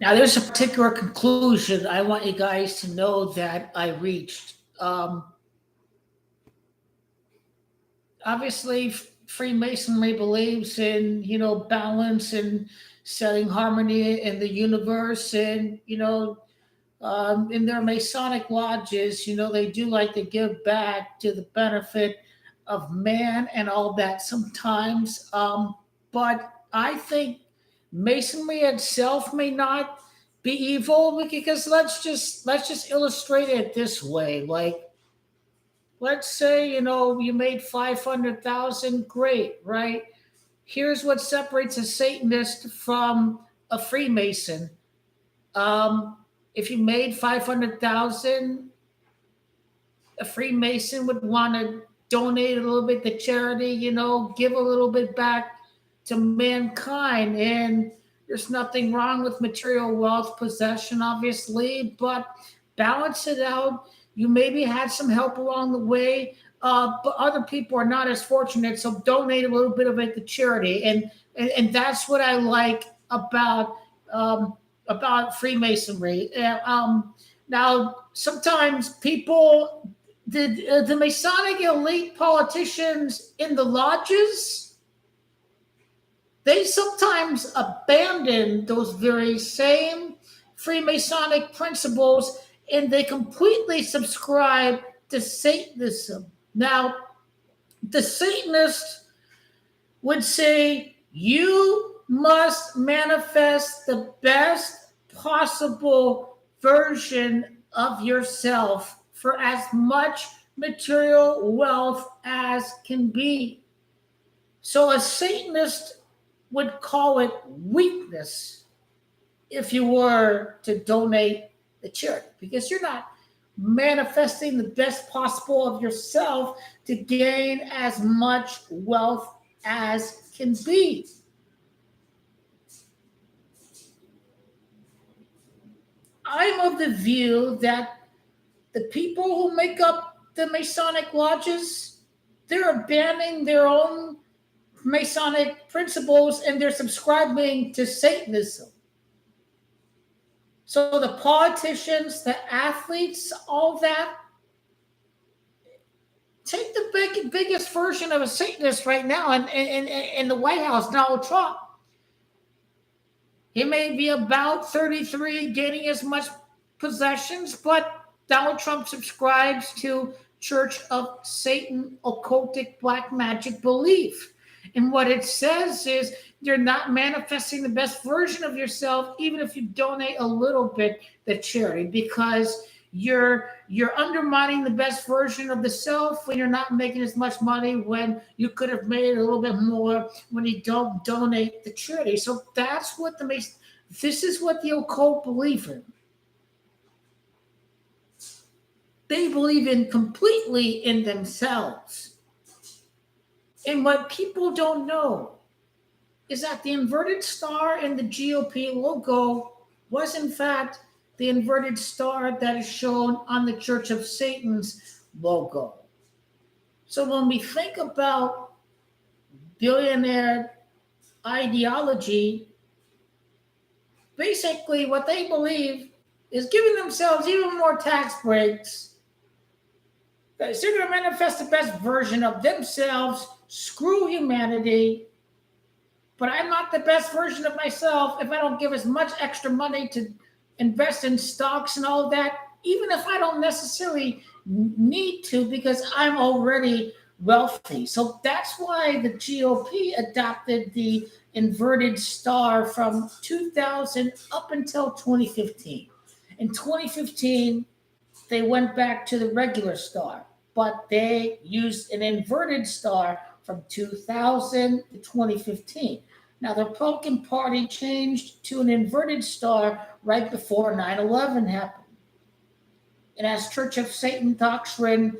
Now, there's a particular conclusion I want you guys to know that I reached. Obviously, Freemasonry believes in balance and setting harmony in the universe, and in their Masonic lodges, they do like to give back to the benefit of man and all that sometimes. But I think Masonry itself may not be evil, because let's just illustrate it this way. Like, let's say you made 500,000, great, right? Here's what separates a Satanist from a Freemason. um, if you made 500,000, a Freemason would want to donate a little bit to charity, give a little bit back to mankind. And there's nothing wrong with material wealth, possession, obviously, but balance it out. You maybe had some help along the way, but other people are not as fortunate, so donate a little bit of it to charity. And that's what I like um, about Freemasonry. Now, sometimes people, the Masonic elite politicians in the lodges, they sometimes abandon those very same Freemasonic principles, and they completely subscribe to Satanism. Now, the Satanist would say you must manifest the best possible version of yourself for as much material wealth as can be. So a Satanist would call it weakness if you were to donate the charity, because you're not manifesting the best possible of yourself to gain as much wealth as can be. I'm of the view that the people who make up the Masonic lodges, they're abandoning their own Masonic principles and they're subscribing to Satanism. So the politicians, the athletes, all that, take the biggest version of a Satanist right now in the White House, Donald Trump. He may be about 33, gaining as much possessions, but Donald Trump subscribes to Church of Satan occultic black magic belief. And what it says is you're not manifesting the best version of yourself, even if you donate a little bit to charity, because you're undermining the best version of the self when you're not making as much money, when you could have made a little bit more when you don't donate the charity. So that's what this is what the occult believe in. They believe in completely in themselves. And what people don't know is that the inverted star in the GOP logo was in fact the inverted star that is shown on the Church of Satan's logo. So when we think about billionaire ideology, basically what they believe is giving themselves even more tax breaks. They're going to manifest the best version of themselves, screw humanity, but I'm not the best version of myself if I don't give as much extra money to invest in stocks and all that, even if I don't necessarily need to, because I'm already wealthy. So that's why the GOP adopted the inverted star from 2000 up until 2015. In 2015, they went back to the regular star, but they used an inverted star from 2000 to 2015. Now, the Republican Party changed to an inverted star right before 9/11 happened. And as Church of Satan doctrine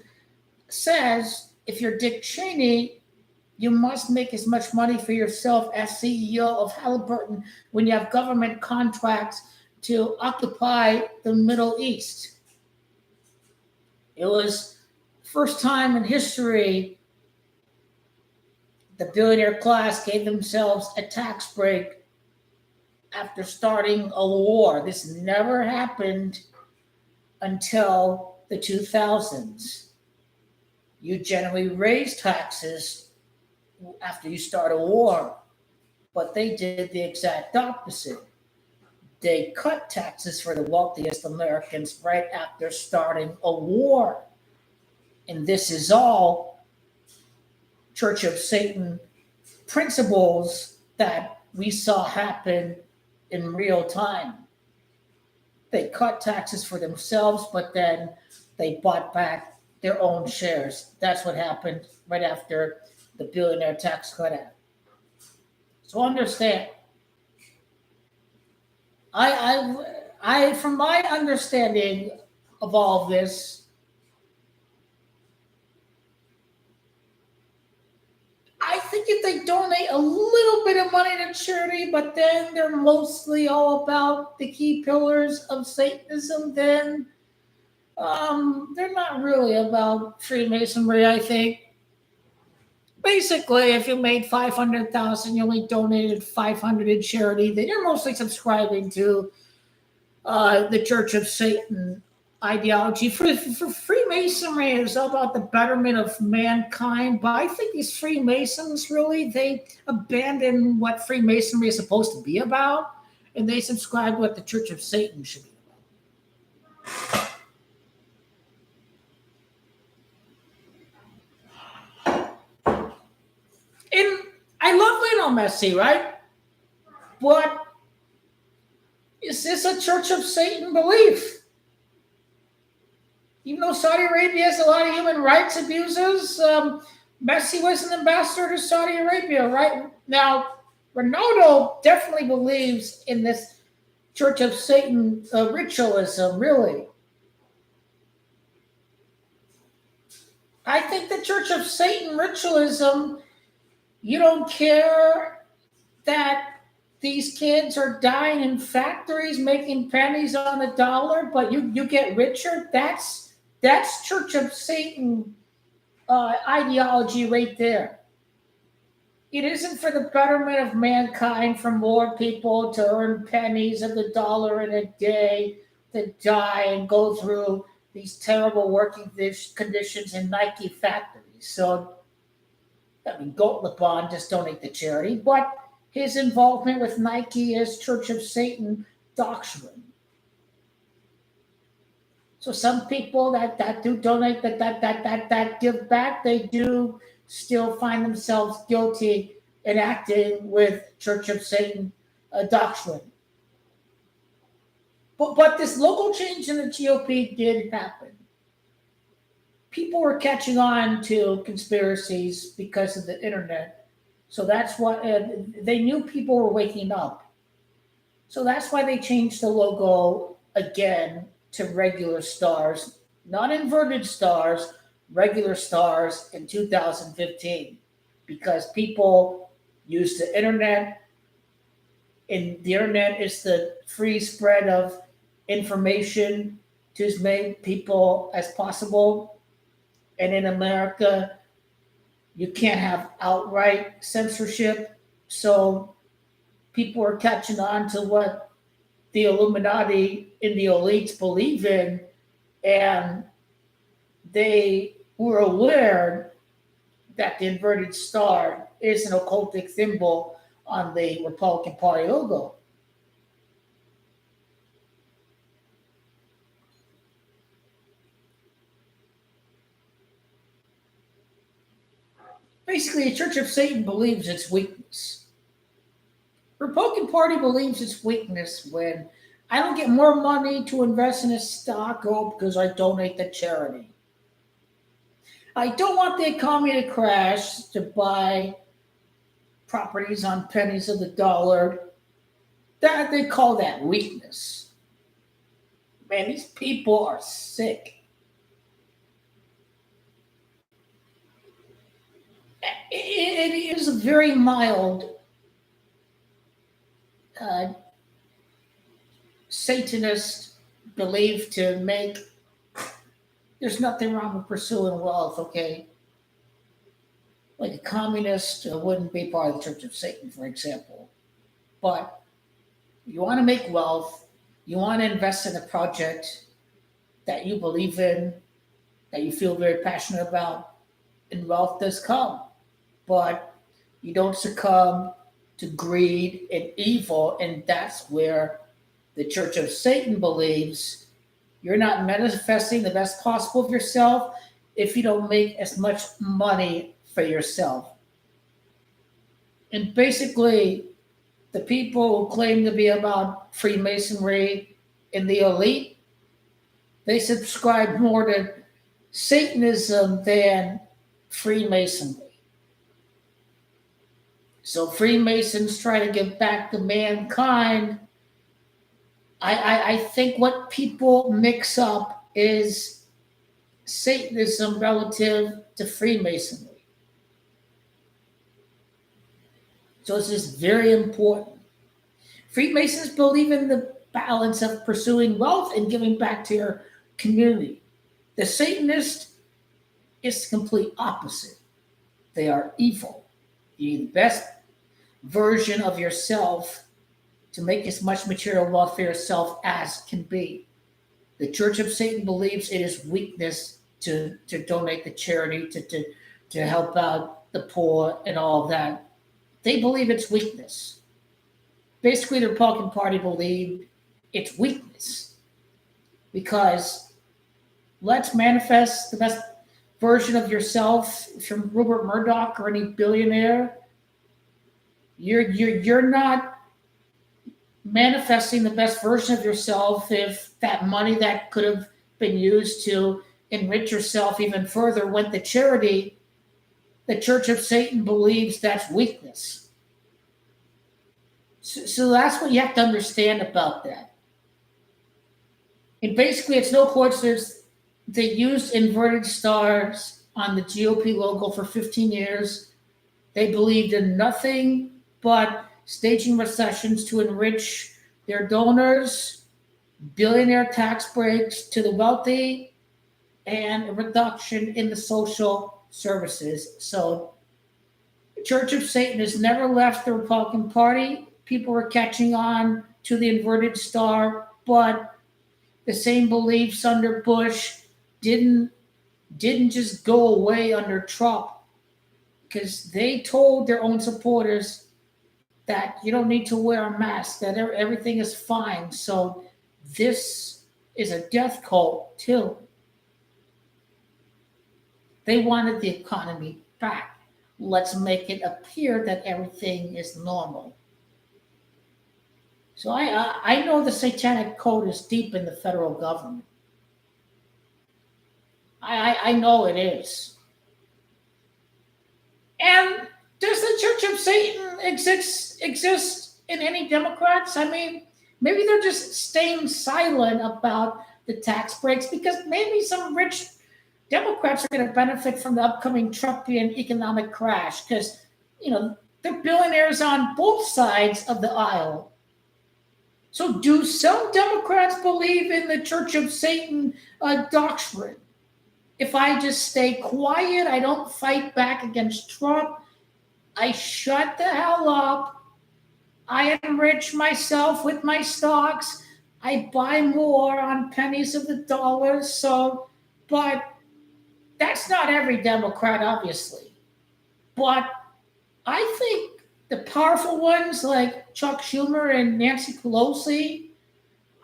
says, if you're Dick Cheney, you must make as much money for yourself as CEO of Halliburton when you have government contracts to occupy the Middle East. It was the first time in history the billionaire class gave themselves a tax break after starting a war. This never happened until the 2000s. You generally raise taxes after you start a war, but they did the exact opposite. They cut taxes for the wealthiest Americans right after starting a war. And this is all Church of Satan principles that we saw happen in real time. They cut taxes for themselves, but then they bought back their own shares. That's what happened right after the Billionaire Tax Cut Act. So understand, from my understanding of all of this, I think if they donate a little bit of money to charity, but then they're mostly all about the key pillars of Satanism, then they're not really about Freemasonry. I think basically, if you made 500,000, you only donated 500 in charity, then you're mostly subscribing to the Church of Satan ideology. For Freemasonry is all about the betterment of mankind, but I think these Freemasons really they abandon what Freemasonry is supposed to be about, and they subscribe to what the Church of Satan should be about. And I love Lionel Messi, right? But is this a Church of Satan belief? Even though Saudi Arabia has a lot of human rights abuses, Messi was an ambassador to Saudi Arabia, right? Now, Ronaldo definitely believes in this Church of Satan ritualism, really. I think the Church of Satan ritualism, you don't care that these kids are dying in factories making pennies on the dollar, but you get richer. That's Church of Satan ideology right there. It isn't for the betterment of mankind, for more people to earn pennies of the dollar in a day, to die and go through these terrible working conditions in Nike factories. So, I mean, Goat LeBron just donate to charity, but his involvement with Nike is Church of Satan doctrine. So some people that do donate, that give back, they do still find themselves guilty in acting with Church of Satan doctrine. But this local change in the GOP did happen. People were catching on to conspiracies because of the internet. So that's what they knew people were waking up. So that's why they changed the logo again to regular stars, not inverted stars, regular stars in 2015, because people use the internet, and the internet is the free spread of information to as many people as possible. And in America, you can't have outright censorship. So people are catching on to what the Illuminati and the elites believe in, and they were aware that the inverted star is an occultic symbol on the Republican Party logo. Basically, the Church of Satan believes its weakness. Republican Party believes its weakness when I don't get more money to invest in a stock because I donate to charity. I don't want the economy to crash to buy properties on pennies of the dollar. That they call that weakness. Man, these people are sick. It is a very mild uh, Satanist belief to make. There's nothing wrong with pursuing wealth, okay? Like a communist wouldn't be part of the Church of Satan, for example. But You want to make wealth. You want to invest in a project that you believe in, that you feel very passionate about, and wealth does come. But you don't succumb to greed and evil, and that's where the Church of Satan believes you're not manifesting the best possible of yourself if you don't make as much money for yourself. And basically, the people who claim to be about Freemasonry and the elite, they subscribe more to Satanism than Freemasonry. So Freemasons try to give back to mankind. I think what people mix up is Satanism relative to Freemasonry. So this is very important. Freemasons believe in the balance of pursuing wealth and giving back to your community. The Satanist is the complete opposite. They are evil. You need the best version of yourself to make as much material wealth for yourself as can be. The Church of Satan believes it is weakness to donate to charity, to help out the poor and all of that. They believe it's weakness. Basically, the Republican Party believe it's weakness because let's manifest the best version of yourself. If you're Rupert Murdoch or any billionaire, you're not manifesting the best version of yourself if that money that could have been used to enrich yourself even further went to charity. The Church of Satan believes that's weakness. So that's what you have to understand about that. And basically, it's no coincidence they used inverted stars on the GOP logo for 15 years. They believed in nothing but staging recessions to enrich their donors, billionaire tax breaks to the wealthy, and a reduction in the social services. So the Church of Satan has never left the Republican Party. People are catching on to the inverted star, but the same beliefs under Bush didn't just go away under Trump, because they told their own supporters that you don't need to wear a mask, that everything is fine. So this is a death cult too. They wanted the economy back. Let's make it appear that everything is normal. So I know the satanic code is deep in the federal government. I know it is. And does the Church of Satan exist in any Democrats? I mean, maybe they're just staying silent about the tax breaks because maybe some rich Democrats are going to benefit from the upcoming Trumpian economic crash because, they're billionaires on both sides of the aisle. So do some Democrats believe in the Church of Satan doctrine? If I just stay quiet, I don't fight back against Trump, I shut the hell up, I enrich myself with my stocks, I buy more on pennies of the dollar. But that's not every Democrat, obviously. But I think the powerful ones like Chuck Schumer and Nancy Pelosi,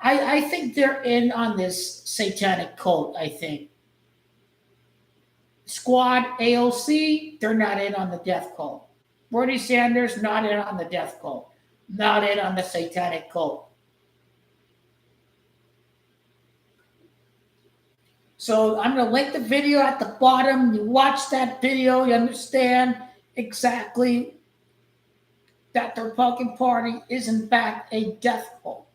I think they're in on this satanic cult, I think. Squad AOC, they're not in on the death cult. Bernie Sanders, not in on the death cult. Not in on the satanic cult. So I'm going to link the video at the bottom. You watch that video, you understand exactly that the Republican Party is in fact a death cult.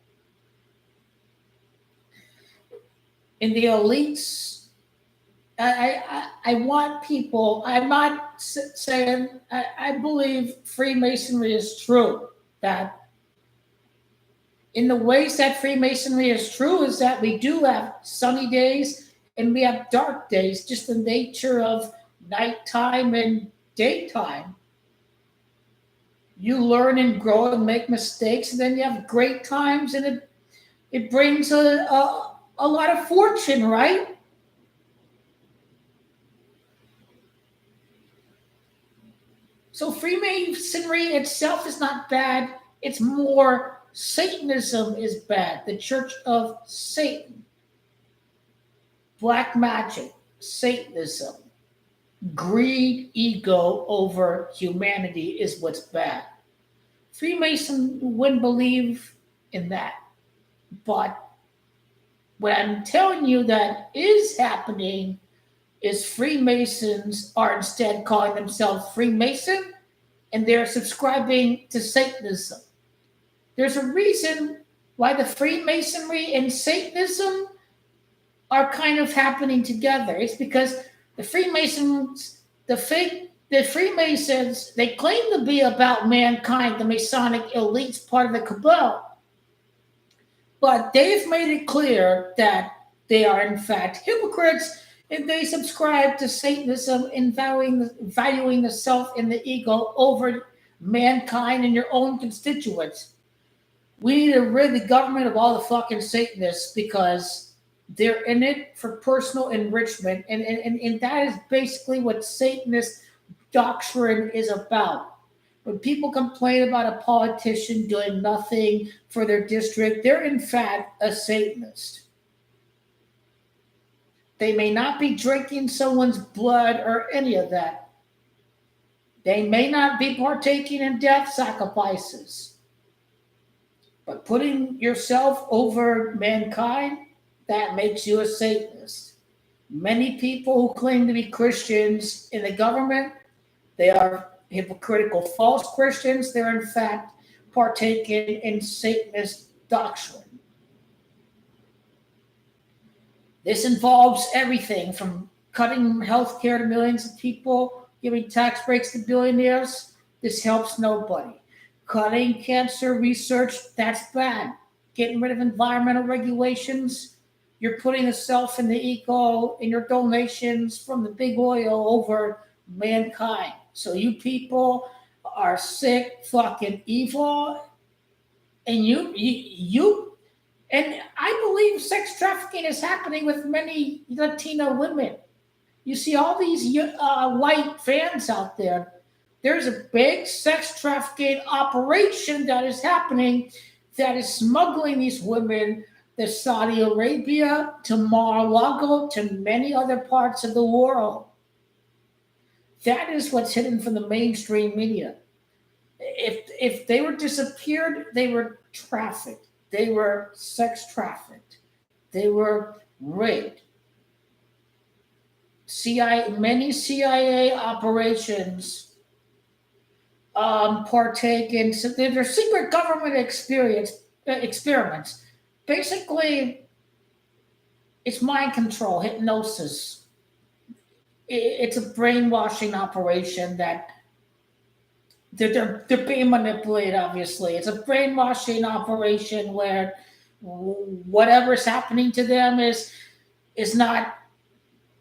In the elites, I want people, I'm not saying, I believe Freemasonry is true. That in the ways that Freemasonry is true is that we do have sunny days and we have dark days, just the nature of nighttime and daytime. You learn and grow and make mistakes, and then you have great times, and it brings a lot of fortune, right? So Freemasonry itself is not bad. It's more Satanism is bad. The Church of Satan, black magic, Satanism, greed, ego over humanity is what's bad. Freemason wouldn't believe in that. But what I'm telling you that is happening is Freemasons are instead calling themselves Freemason, and they're subscribing to Satanism. There's a reason why the Freemasonry and Satanism are kind of happening together. It's because the Freemasons, the Freemasons, they claim to be about mankind, the Masonic elites, part of the cabal, but they've made it clear that they are in fact hypocrites, and they subscribe to Satanism and valuing the self and the ego over mankind and your own constituents. We need to rid the government of all the fucking Satanists because they're in it for personal enrichment. And that is basically what Satanist doctrine is about. When people complain about a politician doing nothing for their district, they're in fact a Satanist. They may not be drinking someone's blood or any of that. They may not be partaking in death sacrifices. But putting yourself over mankind, that makes you a Satanist. Many people who claim to be Christians in the government, they are hypocritical false Christians. They're in fact partaking in Satanist doctrine. This involves everything from cutting health care to millions of people, giving tax breaks to billionaires. This helps nobody. Cutting cancer research, that's bad. Getting rid of environmental regulations, you're putting the self and the ego in your donations from the big oil over mankind. So you people are sick, fucking evil, and you and I believe sex trafficking is happening with many Latino women. You see all these white fans out there. There's a big sex trafficking operation that is happening that is smuggling these women to Saudi Arabia, to Mar-a-Lago, to many other parts of the world. That is what's hidden from the mainstream media. If they were disappeared, they were trafficked. They were sex trafficked. They were raped. Many CIA operations partake in their secret government experiments. Basically, it's mind control, hypnosis. It's a brainwashing operation that they're being manipulated. Obviously, it's a brainwashing operation where whatever's happening to them is not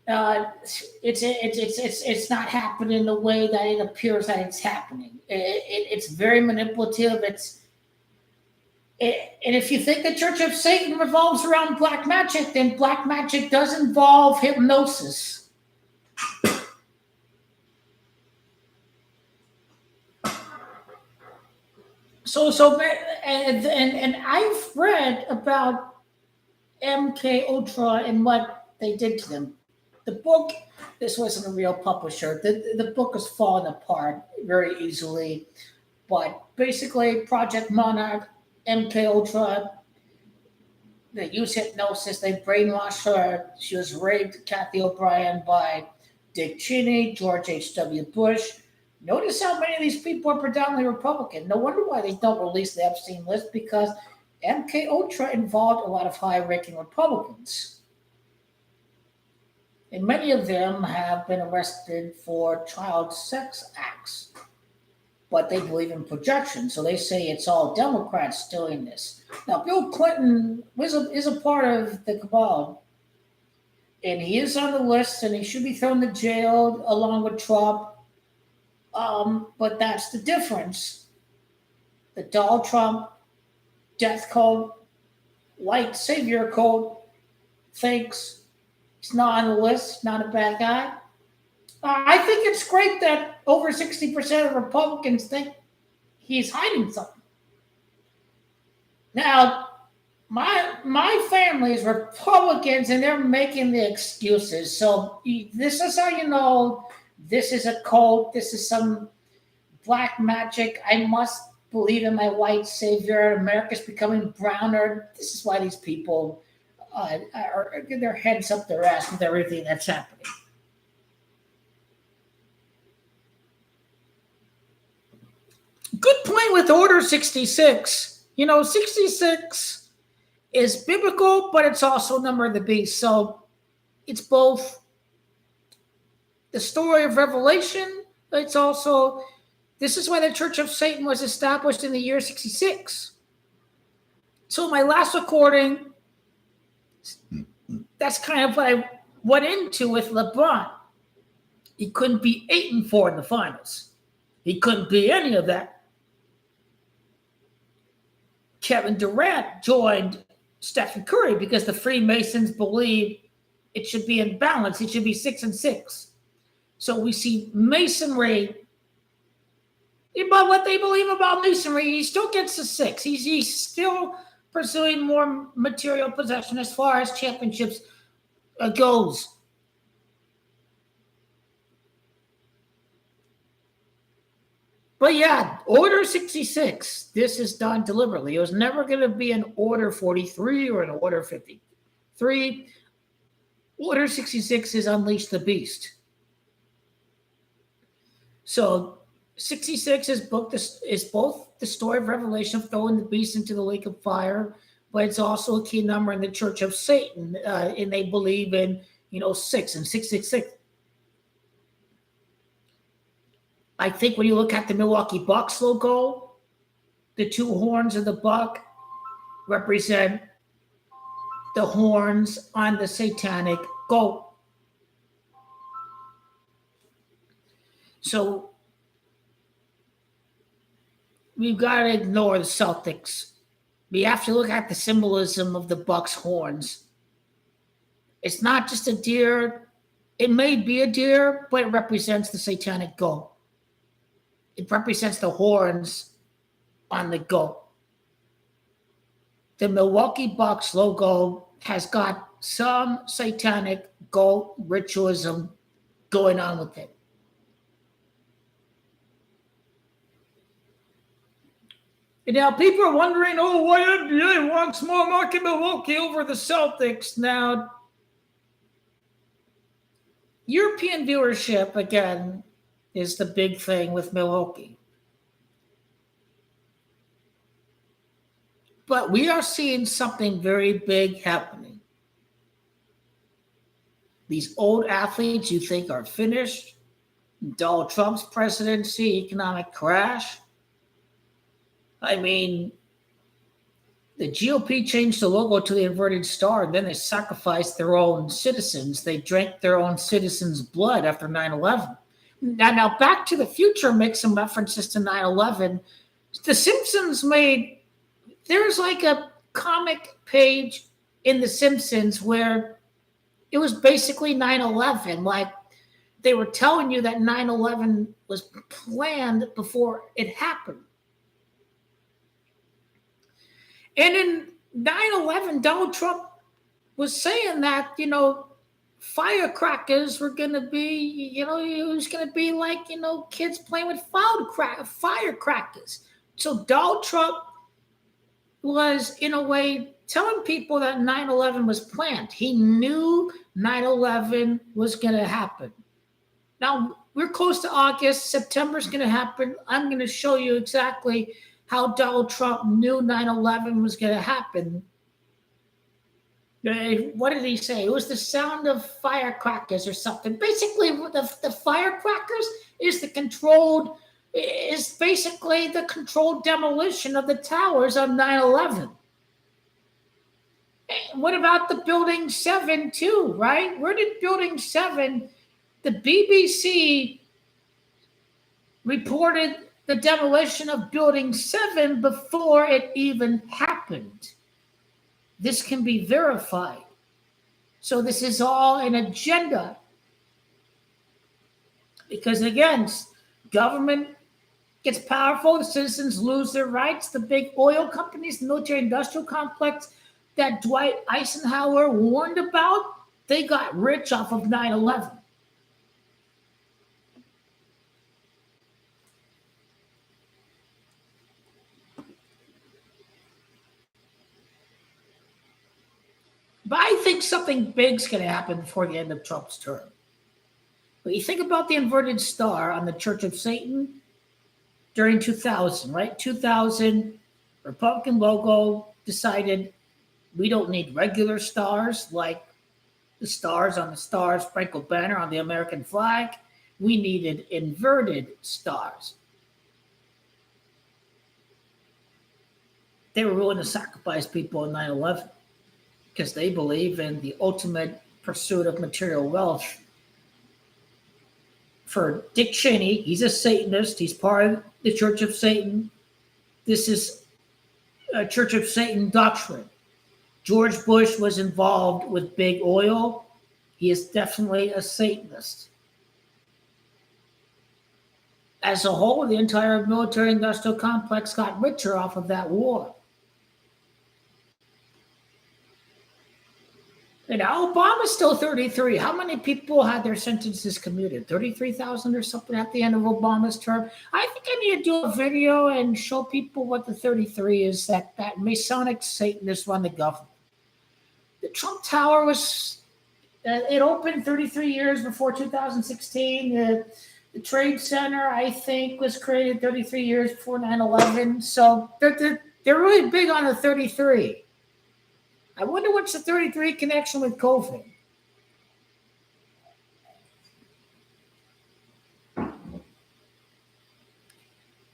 it's not happening the way that it appears that it's happening. It's very manipulative. And if you think the Church of Satan revolves around black magic, then black magic does involve hypnosis. And I've read about MK Ultra and what they did to them. The book, this wasn't a real publisher. The book is falling apart very easily. But basically, Project Monarch, MK Ultra, they use hypnosis. They brainwash her. She was raped, Kathy O'Brien, by Dick Cheney, George H.W. Bush. Notice how many of these people are predominantly Republican. No wonder why they don't release the Epstein list, because MK Ultra involved a lot of high-ranking Republicans. And many of them have been arrested for child sex acts. But they believe in projection, so they say it's all Democrats doing this. Now, Bill Clinton is a part of the cabal, and he is on the list, and he should be thrown to jail along with Trump. But that's the difference. the Donald Trump death cult, white savior cult thinks he's not on the list, not a bad guy. I think it's great that over 60% of Republicans think he's hiding something. Now, my family is Republicans, and they're making the excuses. So this is how you know this is a cult. This is some black magic. I must believe in my white savior. America's becoming browner. This is why these people are get their heads up their ass with everything that's happening. Good point with Order 66. 66 is biblical, but it's also number of the beast. So it's both the story of Revelation. It's also, this is why the Church of Satan was established in the year 66. So my last recording, that's kind of what I went into with LeBron. He couldn't be 8-4 in the finals. He couldn't be any of that. Kevin Durant joined Stephen Curry because the Freemasons believe it should be in balance. It should be 6-6. So we see Masonry, about what they believe about Masonry, he still gets the 6. He's still pursuing more material possession as far as championships goes. But yeah, Order 66, this is done deliberately. It was never going to be an Order 43 or an Order 53. Order 66 is Unleash the Beast. So 66 is both the story of Revelation of throwing the beast into the lake of fire, but it's also a key number in the Church of Satan, and they believe in 6 and 666. I think when you look at the Milwaukee Bucks logo, the 2 horns of the buck represent the horns on the satanic goat. So we've got to ignore the Celtics. We have to look at the symbolism of the Bucks horns. It's not just a deer. It may be a deer, but it represents the satanic goat. It represents the horns on the goat. The Milwaukee Bucks logo has got some satanic goat ritualism going on with it. And now people are wondering, why NBA wants more market Milwaukee over the Celtics. Now, European viewership, again, is the big thing with Milwaukee. But we are seeing something very big happening. These old athletes you think are finished, Donald Trump's presidency, economic crash. I mean, the GOP changed the logo to the inverted star, and then they sacrificed their own citizens. They drank their own citizens' blood after 9/11. Now, Back to the Future makes some references to 9/11. The Simpsons there's like a comic page in The Simpsons where it was basically 9/11. Like they were telling you that 9/11 was planned before it happened. And in 9/11, Donald Trump was saying that, firecrackers were going to be, it was going to be like, kids playing with firecrackers. So Donald Trump was, in a way, telling people that 9/11 was planned. He knew 9/11 was going to happen. Now, we're close to August. September's going to happen. I'm going to show you exactly how Donald Trump knew 9/11 was going to happen. What did he say? It was the sound of firecrackers or something. Basically, the firecrackers is basically the controlled demolition of the towers on 9/11. What about the Building 7 too, right? Where did Building 7, the BBC reported the demolition of Building 7 before it even happened. This can be verified. So this is all an agenda. Because again, government gets powerful, the citizens lose their rights, the big oil companies, the military industrial complex that Dwight Eisenhower warned about, they got rich off of 9/11. But I think something big's going to happen before the end of Trump's term. But you think about the inverted star on the Church of Satan during 2000, right? 2000, Republican logo decided we don't need regular stars like the stars on the Star Spangled Banner on the American flag. We needed inverted stars. They were willing to sacrifice people in 9/11 because they believe in the ultimate pursuit of material wealth. For Dick Cheney, he's a Satanist. He's part of the Church of Satan. This is a Church of Satan doctrine. George Bush was involved with big oil. He is definitely a Satanist. As a whole, the entire military industrial complex got richer off of that war. And now Obama's still 33. How many people had their sentences commuted? 33,000 or something at the end of Obama's term? I think I need to do a video and show people what the 33 is, that Masonic Satanists run the government. The Trump Tower it opened 33 years before 2016. The Trade Center, I think, was created 33 years before 9/11. So they're really big on the 33. I wonder what's the 33 connection with COVID.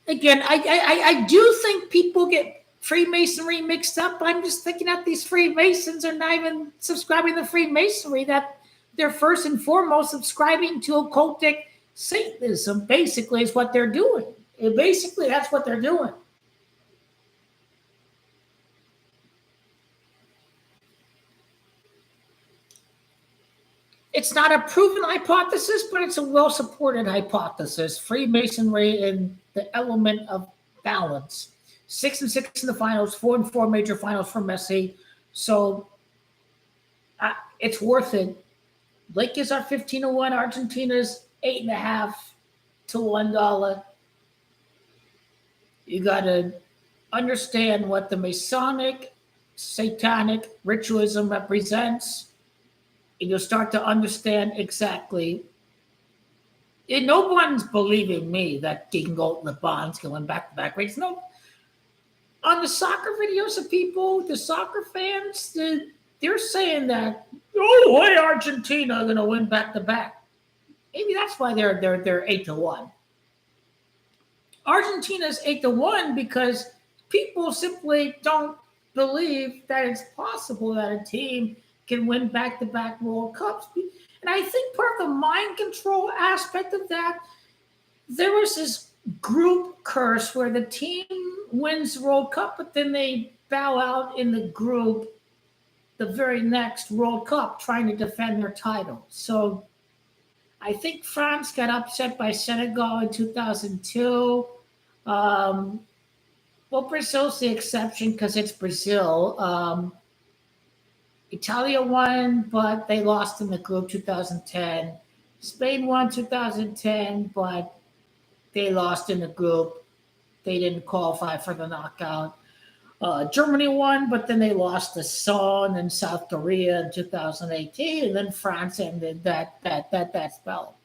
Again, I do think people get Freemasonry mixed up. I'm just thinking that these Freemasons are not even subscribing to Freemasonry, that they're first and foremost subscribing to occultic Satanism, basically, is what they're doing. Basically, that's what they're doing. It's not a proven hypothesis, but it's a well-supported hypothesis. Freemasonry and the element of balance. 6-6 in the finals, 4-4 major finals for Messi. So it's worth it. Lakers are 15-1. Argentina's 8.5 to $1. You got to understand what the Masonic, Satanic ritualism represents. And you'll start to understand exactly. And no one's believing me that Dean Golden, the Bonds going back-to-back races. No. On the soccer videos of people, the soccer fans, they're saying that, oh, hey, Argentina are going to win back-to-back. Maybe that's why they're 8-1. Argentina's 8-1 because people simply don't believe that it's possible that a team can win back-to-back World Cups. And I think part of the mind control aspect of that, there was this group curse where the team wins the World Cup, but then they bow out in the group the very next World Cup trying to defend their title. So I think France got upset by Senegal in 2002. Well, Brazil's the exception because it's Brazil. Italia won, but they lost in the group 2010. Spain won 2010, but they lost in the group. They didn't qualify for the knockout. Germany won, but then they lost to Son and South Korea in 2018, and then France ended that spell.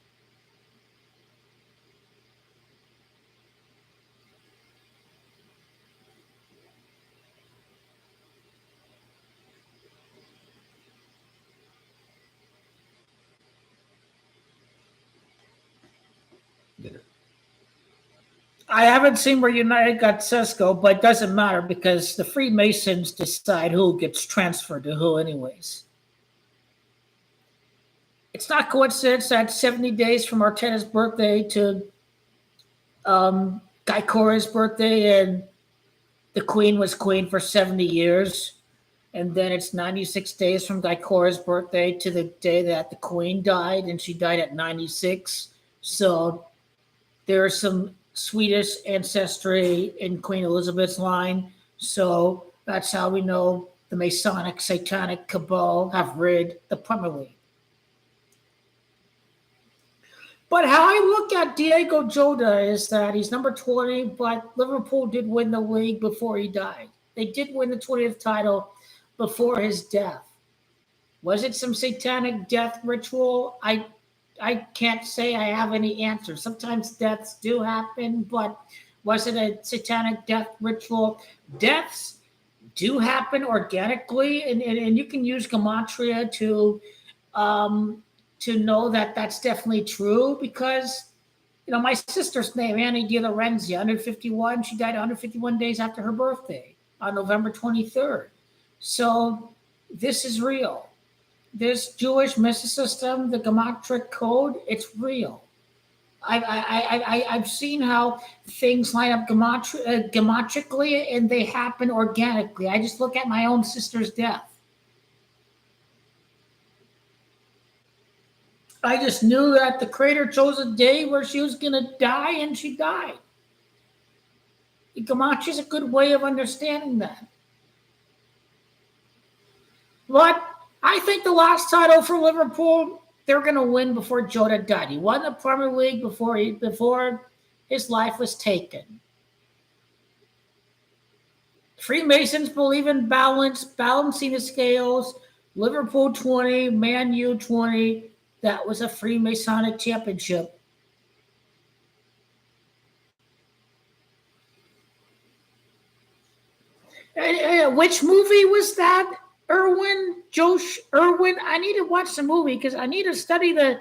I haven't seen where United got Cisco, but it doesn't matter because the Freemasons decide who gets transferred to who anyways. It's not coincidence that 70 days from Arteta's birthday to Guy Cora's birthday, and the Queen was queen for 70 years. And then it's 96 days from Guy Cora's birthday to the day that the Queen died, and she died at 96. So there's some Swedish ancestry in Queen Elizabeth's line. So that's how we know the Masonic Satanic cabal have rid the Premier League. But how I look at Diego Jota is that he's number 20, but Liverpool did win the league before he died. They did win the 20th title before his death. Was it some satanic death ritual? I can't say I have any answers. Sometimes deaths do happen, but was it a satanic death ritual? Deaths do happen organically, and you can use gematria to know that that's definitely true, because my sister's name, Annie De Lorenzi, 151. She died 151 days after her birthday on November 23rd. So this is real. This Jewish mysticism, the gematria code, it's real. I've seen how things line up gematrically, and they happen organically. I just look at my own sister's death. I just knew that the Creator chose a day where she was going to die, and she died. Gematria is a good way of understanding that. But I think the last title for Liverpool, they're going to win before Jota died. He won the Premier League before his life was taken. Freemasons believe in balance, balancing the scales. Liverpool 20, Man U 20. That was a Freemasonic championship. Which movie was that? Josh Irwin. I need to watch the movie because I need to study the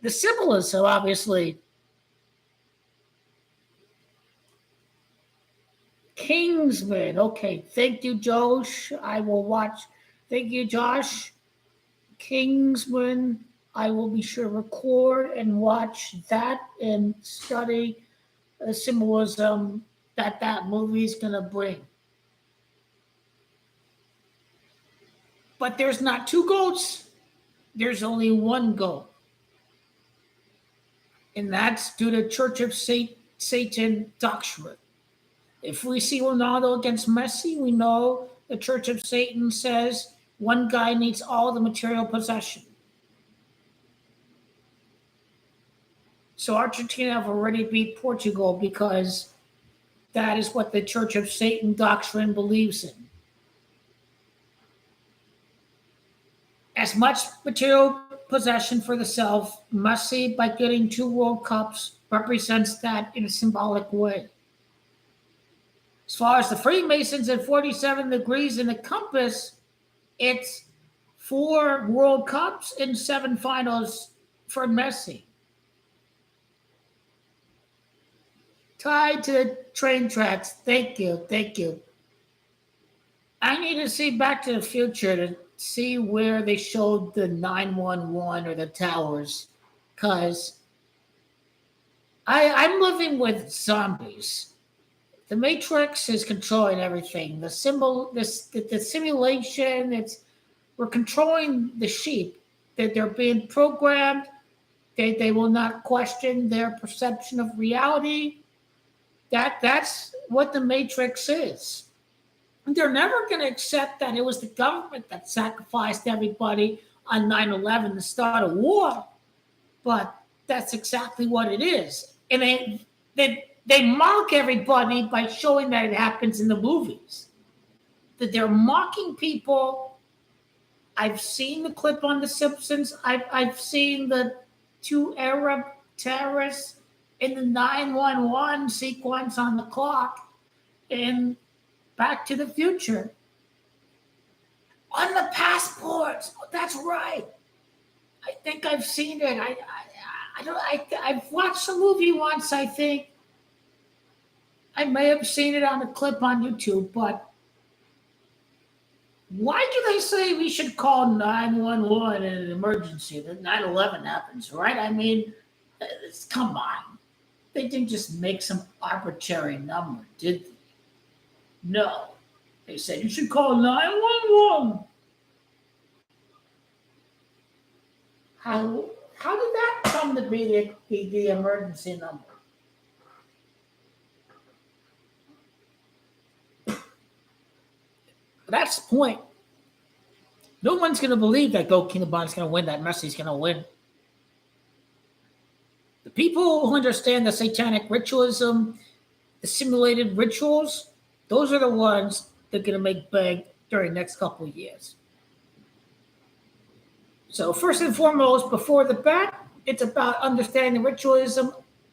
symbolism, obviously. Kingsman. Okay, thank you, Josh. I will watch. Thank you, Josh. Kingsman. I will be sure to record and watch that and study the symbolism that movie is going to bring. But there's not two goats. There's only one goat. And that's due to Church of Satan doctrine. If we see Ronaldo against Messi, we know the Church of Satan says one guy needs all the material possession. So Argentina have already beat Portugal because that is what the Church of Satan doctrine believes in. As much material possession for the self, Messi, by getting 2 World Cups, represents that in a symbolic way. As far as the Freemasons at 47 degrees in the compass, it's 4 World Cups and 7 finals for Messi. Tied to the train tracks. Thank you. I need to see Back to the Future to see where they showed the 911 or the towers, because I'm living with zombies. The Matrix is controlling everything. The simulation. We're controlling the sheep. That they're being programmed. They will not question their perception of reality. That's what the Matrix is. They're never going to accept that it was the government that sacrificed everybody on 9/11 to start a war. But that's exactly what it is. And they mock everybody by showing that it happens in the movies. That they're mocking people. I've seen the clip on The Simpsons. I've seen the 2 Arab terrorists in the 911 sequence on the clock in Back to the Future. On the passports. That's right. I think I've seen it. I've watched the movie once, I think. I may have seen it on a clip on YouTube, but why do they say we should call 911 in an emergency? That 9/11 happens, right? I mean, come on. They didn't just make some arbitrary number, did they? No. They said, you should call 911. How, how did that come to be the emergency number? That's the point. No one's going to believe that Go King of Bond's going to win, that Messi's going to win. The people who understand the satanic ritualism, the simulated rituals, those are the ones that are going to make bank during the next couple of years. So first and foremost, before the bet, it's about understanding the ritualism.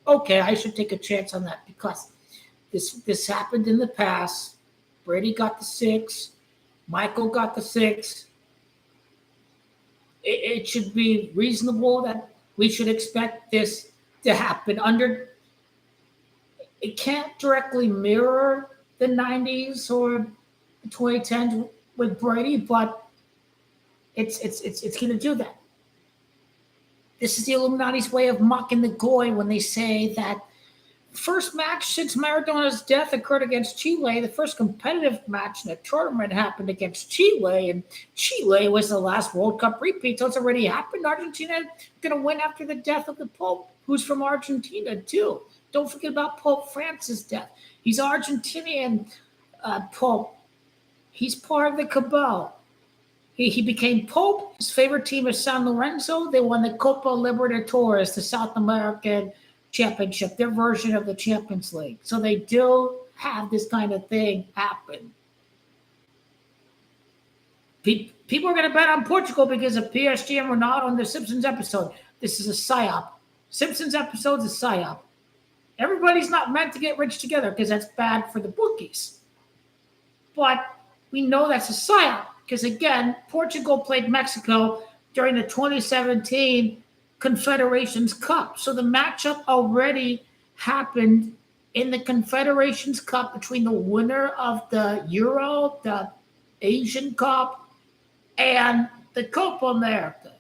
Okay, I should take a chance on that because this happened in the past. Brady got the 6. Michael got the 6. It should be reasonable that we should expect this to happen under. It can't directly mirror the 90s or 2010s with Brady, but it's going to do that. This is the Illuminati's way of mocking the goy when they say that first match since Maradona's death occurred against Chile. The first competitive match in a tournament happened against Chile, and Chile was the last World Cup repeat, so it's already happened. Argentina going to win after the death of the Pope, who's from Argentina too. Don't forget about Pope Francis' death. He's Argentinian Pope. He's part of the cabal. He became Pope. His favorite team is San Lorenzo. They won the Copa Libertadores, the South American Championship, their version of the Champions League. So they do have this kind of thing happen. People are going to bet on Portugal because of PSG and Ronaldo on the Simpsons episode. This is a psyop. Simpsons episode's a psyop. Everybody's not meant to get rich together because that's bad for the bookies. But we know that's a psyop because, again, Portugal played Mexico during the 2017 Confederations Cup. So the matchup already happened in the Confederations Cup between the winner of the Euro, the Asian Cup, and the Copa America.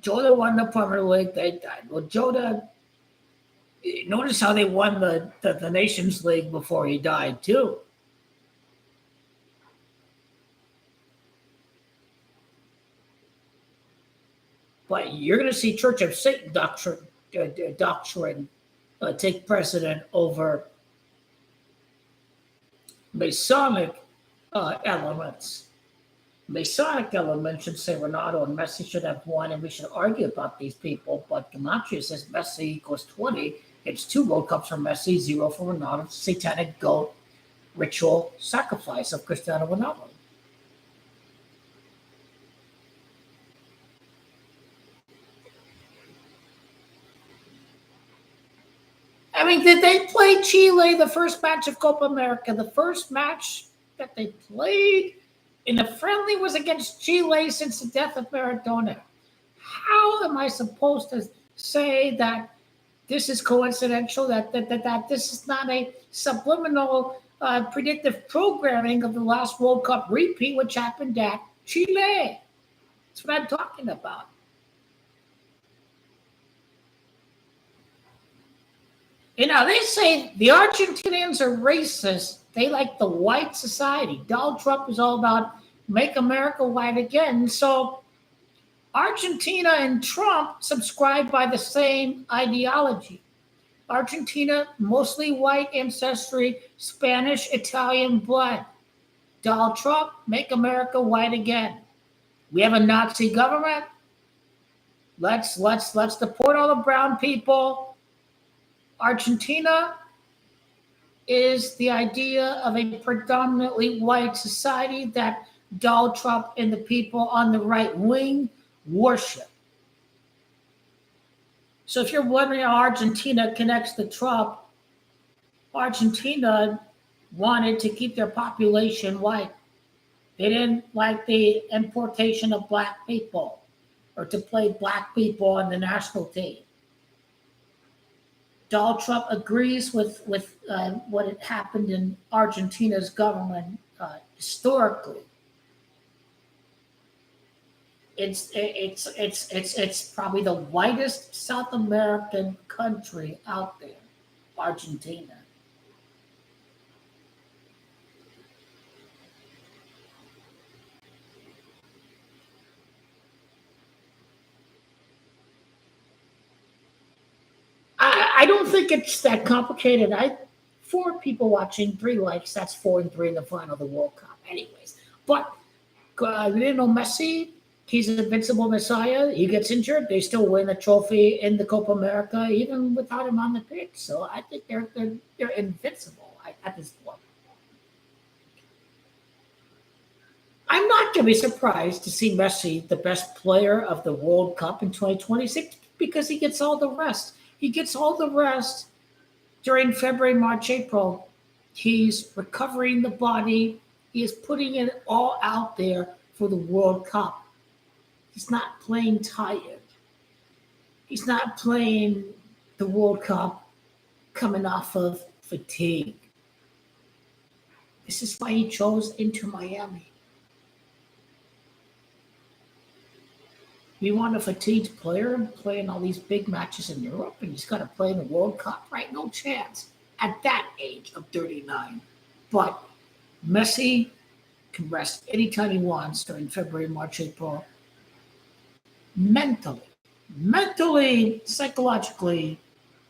Joda won the Premier League. They died. Well, Joda, notice how they won the Nations League before he died, too. But you're going to see Church of Satan doctrine take precedent over Masonic elements. Masonic elements should say Ronaldo and Messi should have won, and we should argue about these people. But Gematria says Messi equals 20. It's 2 World Cups for Messi, 0 for Ronaldo. Satanic goat ritual sacrifice of Cristiano Ronaldo. I mean, did they play Chile the first match of Copa America? The first match that they played in a friendly was against Chile since the death of Maradona. How am I supposed to say that this is coincidental, that this is not a subliminal predictive programming of the last World Cup repeat, which happened at Chile? That's what I'm talking about. You know, they say the Argentinians are racist. They like the white society. Donald Trump is all about make America white again. So Argentina and Trump subscribe by the same ideology. Argentina, mostly white ancestry, Spanish, Italian blood. Donald Trump, make America white again. We have a Nazi government. Let's deport all the brown people. Argentina is the idea of a predominantly white society that Donald Trump and the people on the right wing worship. So if you're wondering how Argentina connects to Trump, Argentina wanted to keep their population white. They didn't like the importation of black people or to play black people on the national team. Donald Trump agrees with what had happened in Argentina's government historically. It's probably the whitest South American country out there, Argentina. I don't think it's that complicated. I Four people watching, three likes. That's 4-3 in the final of the World Cup, anyways. But Lionel Messi, he's an invincible messiah. He gets injured, they still win a trophy in the Copa America, even without him on the pitch. So I think they're invincible at this point. I'm not going to be surprised to see Messi the best player of the World Cup in 2026 because he gets all the rest. He gets all the rest during February, March, April. He's recovering the body. He is putting it all out there for the World Cup. He's not playing tired. He's not playing the World Cup coming off of fatigue. This is why he chose Inter Miami. We want a fatigued player playing all these big matches in Europe, and he's got to play in the World Cup, right? No chance at that age of 39. But Messi can rest anytime he wants during February, March, April. Mentally, psychologically,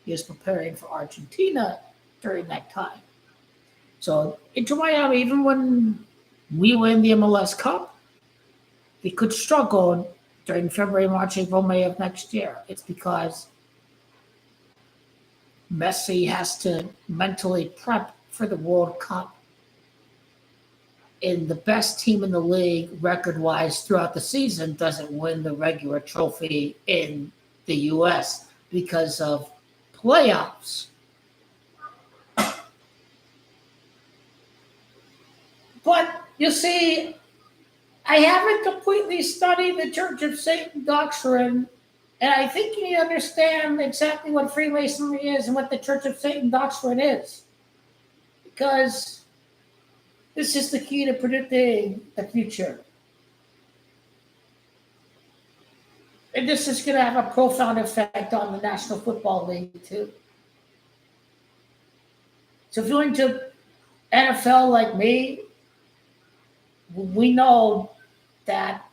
he is preparing for Argentina during that time. So Inter Miami, even when we win the MLS Cup, they could struggle during February, March, April, May of next year. It's because Messi has to mentally prep for the World Cup. And the best team in the league, record-wise, throughout the season, doesn't win the regular trophy in the U.S. because of playoffs. But you see, I haven't completely studied the Church of Satan doctrine, and I think you need to understand exactly what Freemasonry is and what the Church of Satan doctrine is. Because this is the key to predicting the future. And this is going to have a profound effect on the National Football League, too. So if you're into NFL like me, we know that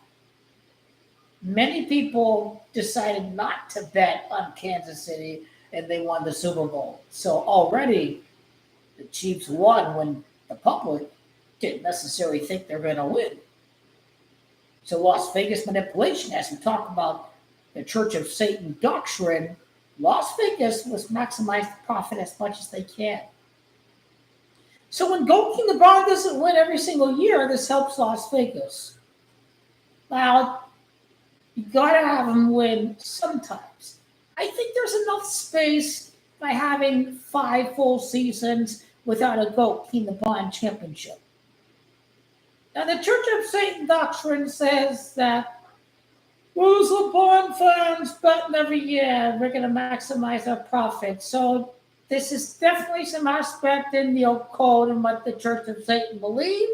many people decided not to bet on Kansas City and they won the Super Bowl. So already the Chiefs won when the public didn't necessarily think they're going to win. So Las Vegas manipulation, as we talk about the Church of Satan doctrine, Las Vegas must maximize the profit as much as they can. So when Gold King LeBron doesn't win every single year, this helps Las Vegas. Now, you gotta have him win sometimes. I think there's enough space by having 5 full seasons without a Gold King LeBron championship. Now, the Church of Satan doctrine says that those LeBron fans betting every year, we're going to maximize our profit. So this is definitely some aspect in the occult and what the Church of Satan believes.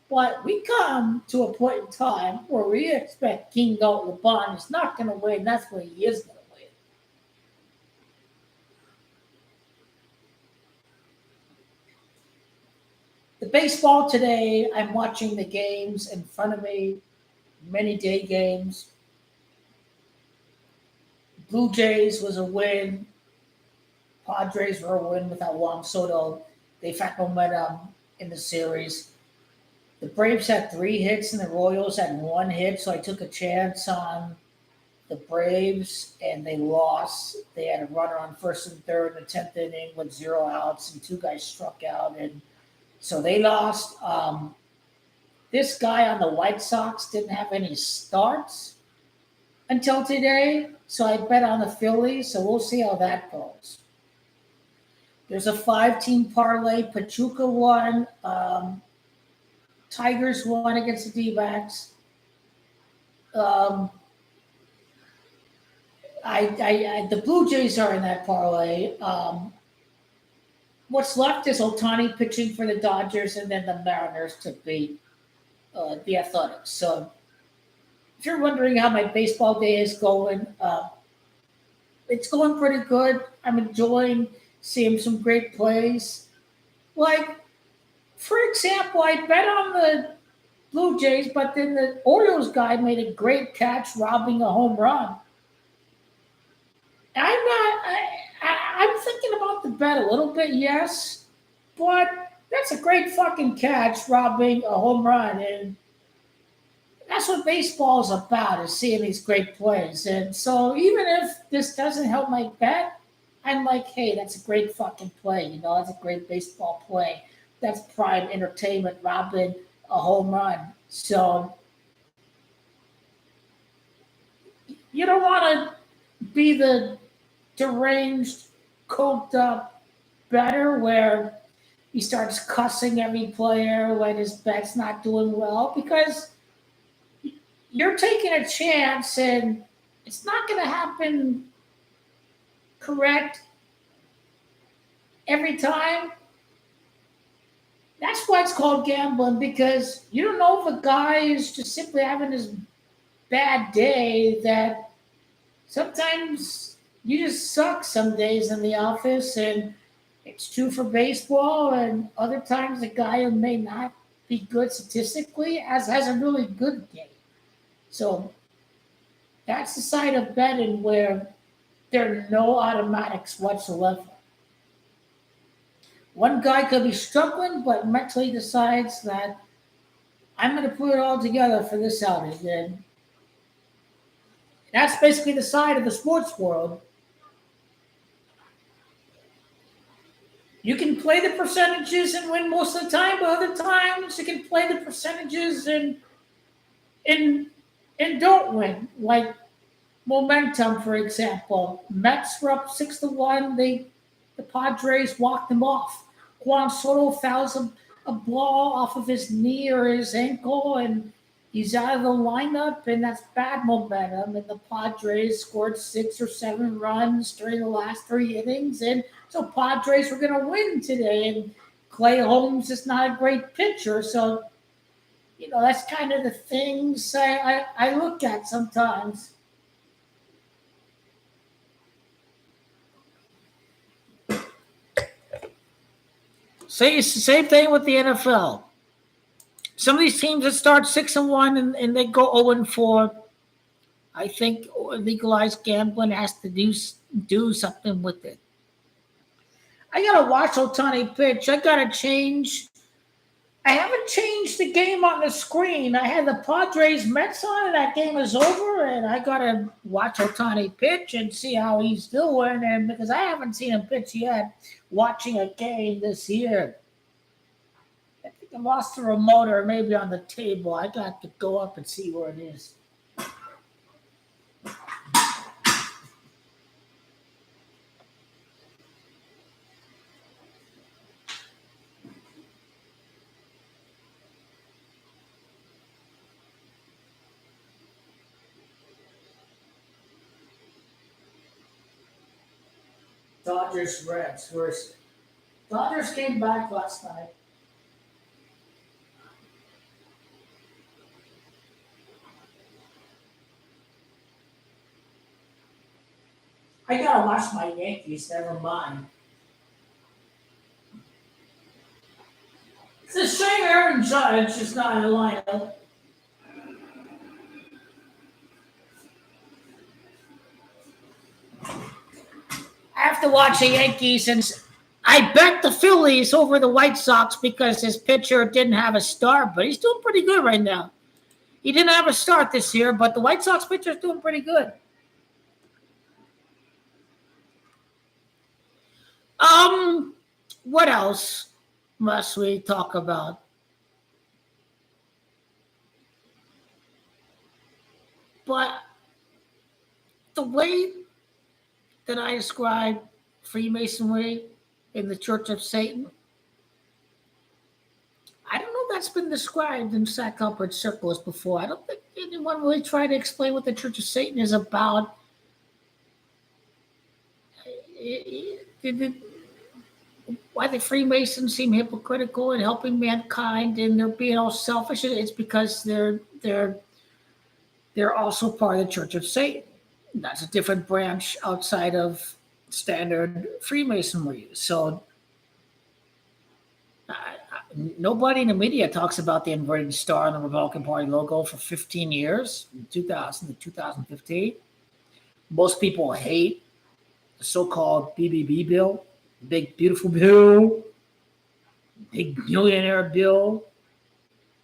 But we come to a point in time where we expect King Goat LeBron is not going to win. That's when he is going to win. The baseball today, I'm watching the games in front of me, many day games. Blue Jays was a win. Padres were a win without Juan Soto. They've had momentum in the series. The Braves had 3 hits and the Royals had 1 hit, so I took a chance on the Braves, and they lost. They had a runner on first and third in the 10th inning with 0 outs, and 2 guys struck out, and so they lost. This guy on the White Sox didn't have any starts until today, so I bet on the Phillies, so we'll see how that goes. There's a 5-team parlay. Pachuca won. Tigers won against the D-backs. The Blue Jays are in that parlay. What's left is Otani pitching for the Dodgers, and then the Mariners to beat the Athletics. So, if you're wondering how my baseball day is going, it's going pretty good. I'm enjoying seeing some great plays. Like, for example, I bet on the Blue Jays, but then the Orioles guy made a great catch, robbing a home run. I'm not. I'm thinking about the bet a little bit, yes, but that's a great fucking catch, robbing a home run, and that's what baseball is about: is seeing these great plays. And so, even if this doesn't help my bet, I'm like, hey, that's a great fucking play. You know, that's a great baseball play. That's prime entertainment, robbing a home run. So you don't want to be the deranged, coked up better where he starts cussing every player when his bet's not doing well, because you're taking a chance and it's not going to happen correct every time. That's why it's called gambling, because you don't know if a guy is just simply having his bad day, that sometimes you just suck some days in the office, and it's true for baseball. And other times, a guy who may not be good statistically has a really good game. So that's the side of betting where there are no automatics whatsoever. One guy could be struggling, but mentally decides that I'm going to put it all together for this outing. And that's basically the side of the sports world. You can play the percentages and win most of the time, but other times you can play the percentages and and don't win. Like momentum, for example. Mets were up 6-1. The Padres walked them off. Juan Soto fouls a ball off of his knee or his ankle, and he's out of the lineup, and that's bad momentum. And the Padres scored 6 or 7 runs during the last 3 innings, and so Padres were going to win today. And Clay Holmes is not a great pitcher, so that's kind of the things I look at sometimes. Same thing with the NFL. Some of these teams that start 6-1 and they go 0-4. I think legalized gambling has to do something with it. I gotta watch Otani pitch. I gotta change. I haven't changed the game on the screen. I had the Padres Mets on, and that game is over. And I gotta watch Otani pitch and see how he's doing. And because I haven't seen him pitch yet, watching a game this year. I think I lost the remote, or maybe on the table. I got to go up and see where it is. Dodgers Reds. Where's Dodgers came back last night. I gotta watch my Yankees. Never mind. It's a shame Aaron Judge is not in the lineup. I have to watch the Yankees, and I bet the Phillies over the White Sox because his pitcher didn't have a start, but he's doing pretty good right now. He didn't have a start this year, but the White Sox pitcher is doing pretty good. What else must we talk about? But the way that I describe Freemasonry in the Church of Satan, I don't know if that's been described in sack upward circles before. I don't think anyone really tried to explain what the Church of Satan is about why the Freemasons seem hypocritical in helping mankind and they're being all selfish. It's because they're also part of the Church of Satan. That's a different branch outside of standard Freemasonry. So nobody in the media talks about the inverted star on the Republican Party logo for 15 years, from 2000 to 2015. Most people hate the so-called BBB bill, big beautiful bill, big millionaire bill.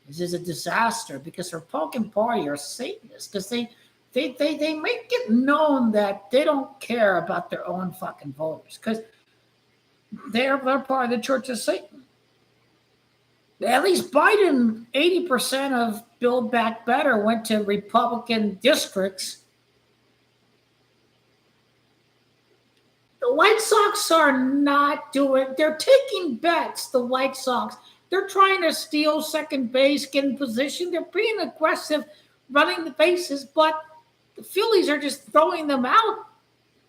This is a disaster because the Republican Party are Satanists because they make it known that they don't care about their own fucking voters because they're part of the Church of Satan. At least Biden, 80% of Build Back Better went to Republican districts. The White Sox are not doing, they're taking bets, the White Sox. They're trying to steal second base, get in position. They're being aggressive, running the bases, but the Phillies are just throwing them out.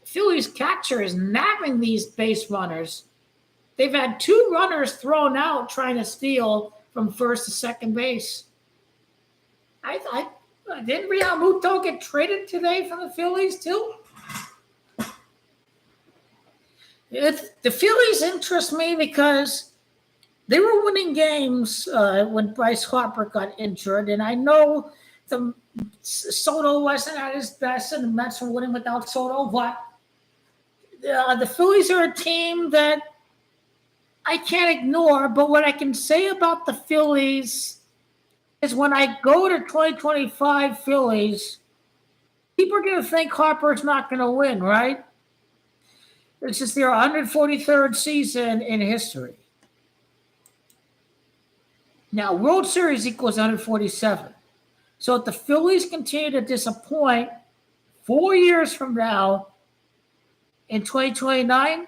The Phillies catcher is nabbing these base runners. They've had 2 runners thrown out trying to steal from first to second base. I didn't Realmuto get traded today from the Phillies too? The Phillies interest me because they were winning games when Bryce Harper got injured, and I know Soto wasn't at his best, and the Mets were winning without Soto, but the Phillies are a team that I can't ignore. But what I can say about the Phillies is when I go to 2025 Phillies, people are going to think Harper's not going to win, right? This is their 143rd season in history. Now, World Series equals 147. So if the Phillies continue to disappoint 4 years from now, in 2029,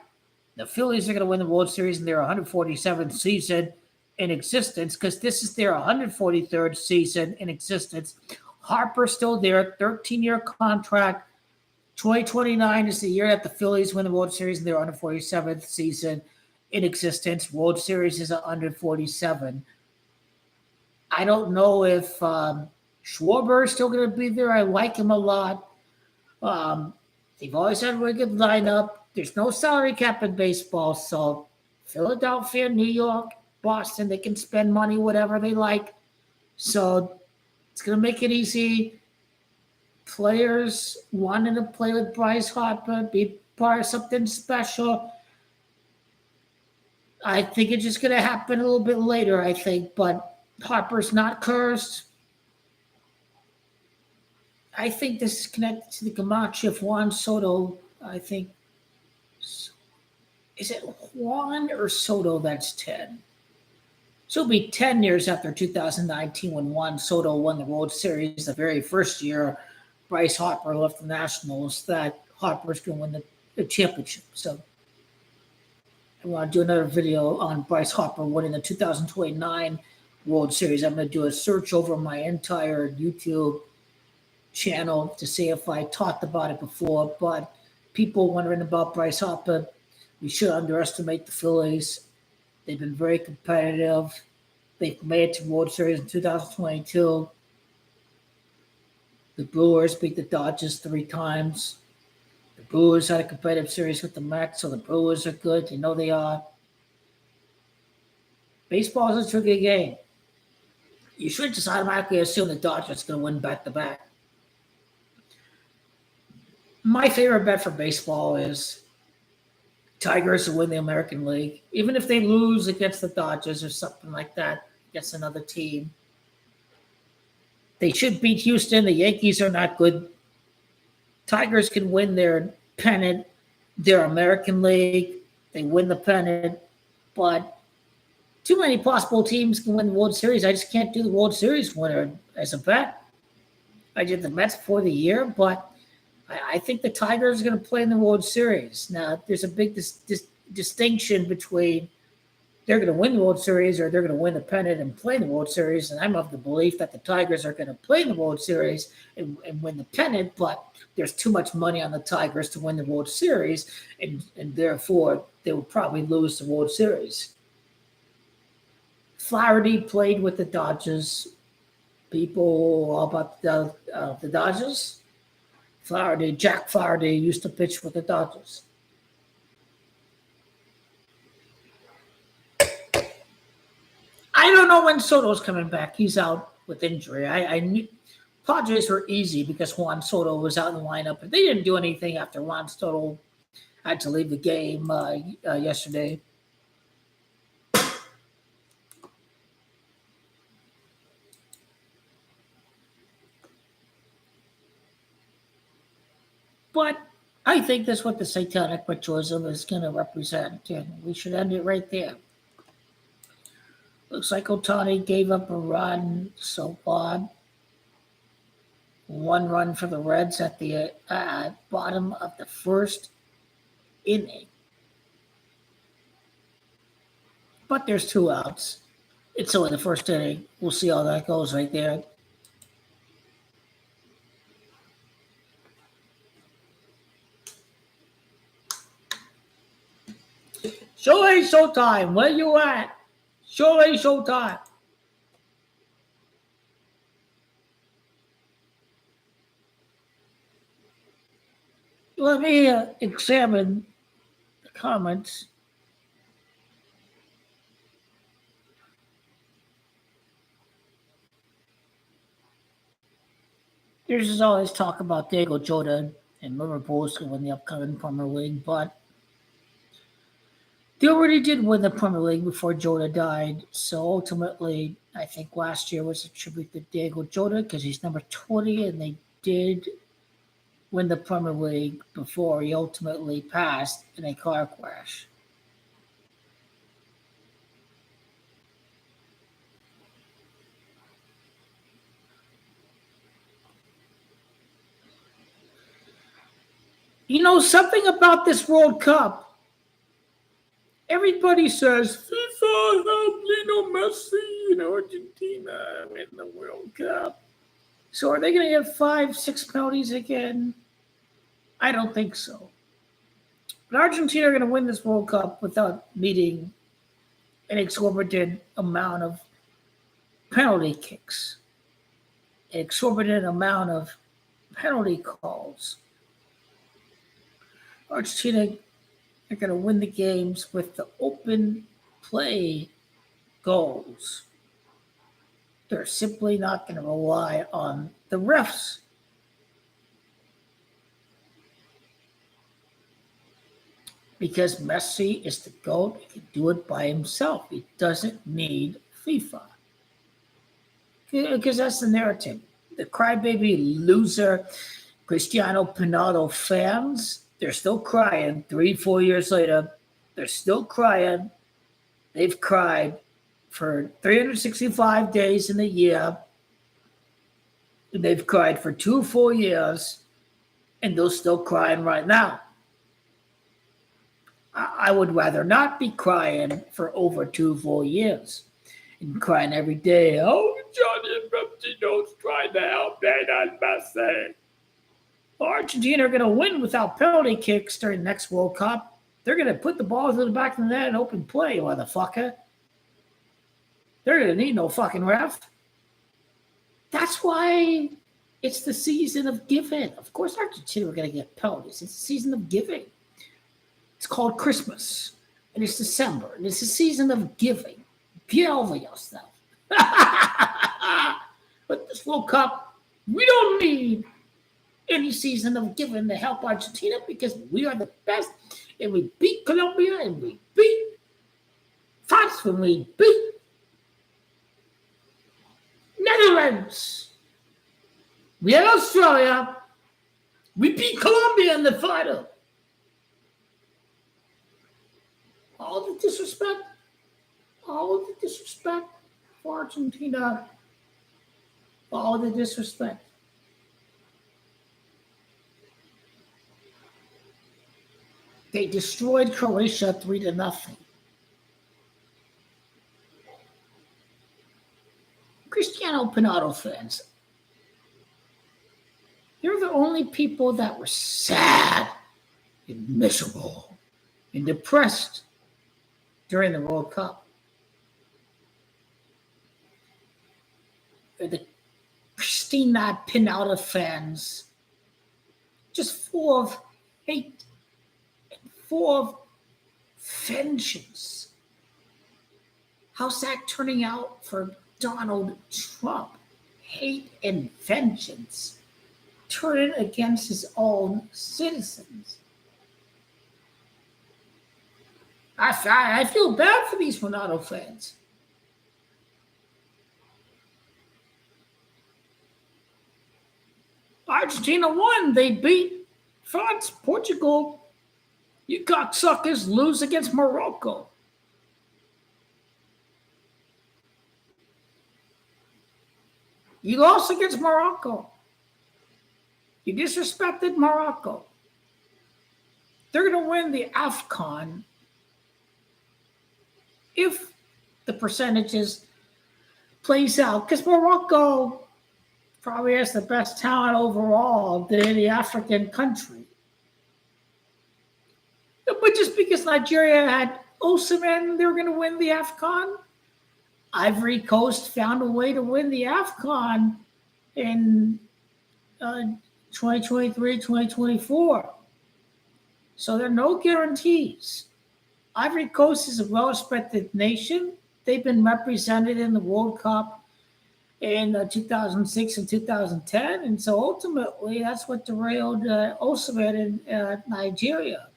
the Phillies are going to win the World Series in their 147th season in existence because this is their 143rd season in existence. Harper's still there, 13-year contract. 2029 is the year that the Phillies win the World Series in their 147th season in existence. World Series is 147. I don't know if Schwarber is still going to be there. I like him a lot. They've always had a really good lineup. There's no salary cap in baseball, so Philadelphia, New York, Boston, they can spend money whatever they like. So it's going to make it easy. Players wanting to play with Bryce Harper, be part of something special. I think it's just going to happen a little bit later, I think, but Harper's not cursed. I think this is connected to the Camacho of Juan Soto. I think, is it Juan or Soto that's 10? So it'll be 10 years after 2019 when Juan Soto won the World Series, the very first year Bryce Harper left the Nationals, that Harper's going to win the championship. So I want to do another video on Bryce Harper winning the 2029 World Series. I'm going to do a search over my entire YouTube channel to see if I talked about it before. But people wondering about Bryce Harper, we should underestimate the Phillies. They've been very competitive. They've made it to World Series in 2022. The Brewers beat the Dodgers 3 times. The Brewers had a competitive series with the Mets, so the Brewers are good. You know they are. Baseball is a tricky game. You should just automatically assume the Dodgers are going to win back-to-back. My favorite bet for baseball is Tigers to win the American League. Even if they lose against the Dodgers or something like that, against another team. They should beat Houston. The Yankees are not good. Tigers can win their pennant, their American League. They win the pennant. But too many possible teams can win the World Series. I just can't do the World Series winner as a bet. I did the Mets for the year, but I think the Tigers are going to play in the World Series. Now, there's a big distinction between they're going to win the World Series or they're going to win the pennant and play in the World Series. And I'm of the belief that the Tigers are going to play in the World Series and win the pennant, but there's too much money on the Tigers to win the World Series, and therefore they will probably lose the World Series. Flaherty played with the Dodgers. People all about the Dodgers. Jack Flaherty used to pitch with the Dodgers. I don't know when Soto's coming back. He's out with injury. I knew Padres were easy because Juan Soto was out in the lineup, but they didn't do anything after Juan Soto had to leave the game yesterday. But I think that's what the satanic ritualism is going to represent, and we should end it right there. Looks like Otani gave up a run so far. 1 run for the Reds at the bottom of the first inning. But there's 2 outs. It's only the first inning. We'll see how that goes right there. Shohei Showtime, where you at? Shohei Showtime. Let me examine the comments. There's always talk about Diego Jota and Liverpool's going to win the upcoming Premier League, but they already did win the Premier League before Jota died. So ultimately, I think last year was a tribute to Diego Jota because he's number 20, and they did win the Premier League before he ultimately passed in a car crash. You know something about this World Cup? Everybody says FIFA helped Lionel Messi and Argentina win the World Cup. So are they going to get 5-6 penalties again? I don't think so. But Argentina are going to win this World Cup without meeting an exorbitant amount of penalty kicks, an exorbitant amount of penalty calls. Argentina are going to win the games with the open play goals. They're simply not going to rely on the refs. Because Messi is the GOAT, he can do it by himself. He doesn't need FIFA. Because that's the narrative. The crybaby loser Cristiano Ronaldo fans, they're still crying 3-4 years later. They're still crying. They've cried for 365 days in a year. They've cried for 2 full years, and they're still crying right now. I would rather not be crying for over 2 full years and crying every day. Oh, Johnny and Pepsi don't try to help. They're not Messi. Argentina are going to win without penalty kicks during the next World Cup. They're going to put the ball to the back of the net and open play, motherfucker. They're going to need no fucking ref. That's why it's the season of giving. Of course, Argentina are going to get penalties. It's the season of giving. It's called Christmas, and it's December, and it's the season of giving. Get over yourself. But this World Cup, we don't need any season of giving to help Argentina because we are the best, and we beat Colombia, and we beat France when we beat Netherlands. We had Australia. We beat Colombia in the final. All the disrespect for Argentina, all the disrespect. They destroyed Croatia 3-0. Cristiano Ronaldo fans, you're the only people that were sad and miserable and depressed during the World Cup. The Christina Pinalta fans, just full of hate, full of vengeance. How's that turning out for Donald Trump? Hate and vengeance, turning against his own citizens. I feel bad for these Ronaldo fans. Argentina won. They beat France, Portugal. You cocksuckers lose against Morocco. You lost against Morocco. You disrespected Morocco. They're going to win the AFCON if the percentages plays out. Because Morocco probably has the best talent overall than any African country. But just because Nigeria had Osimhen, they were going to win the AFCON. Ivory Coast found a way to win the AFCON in 2023, 2024. So there are no guarantees. Ivory Coast is a well-respected nation. They've been represented in the World Cup in 2006 and 2010. And so ultimately, that's what derailed Osimhen in Nigeria.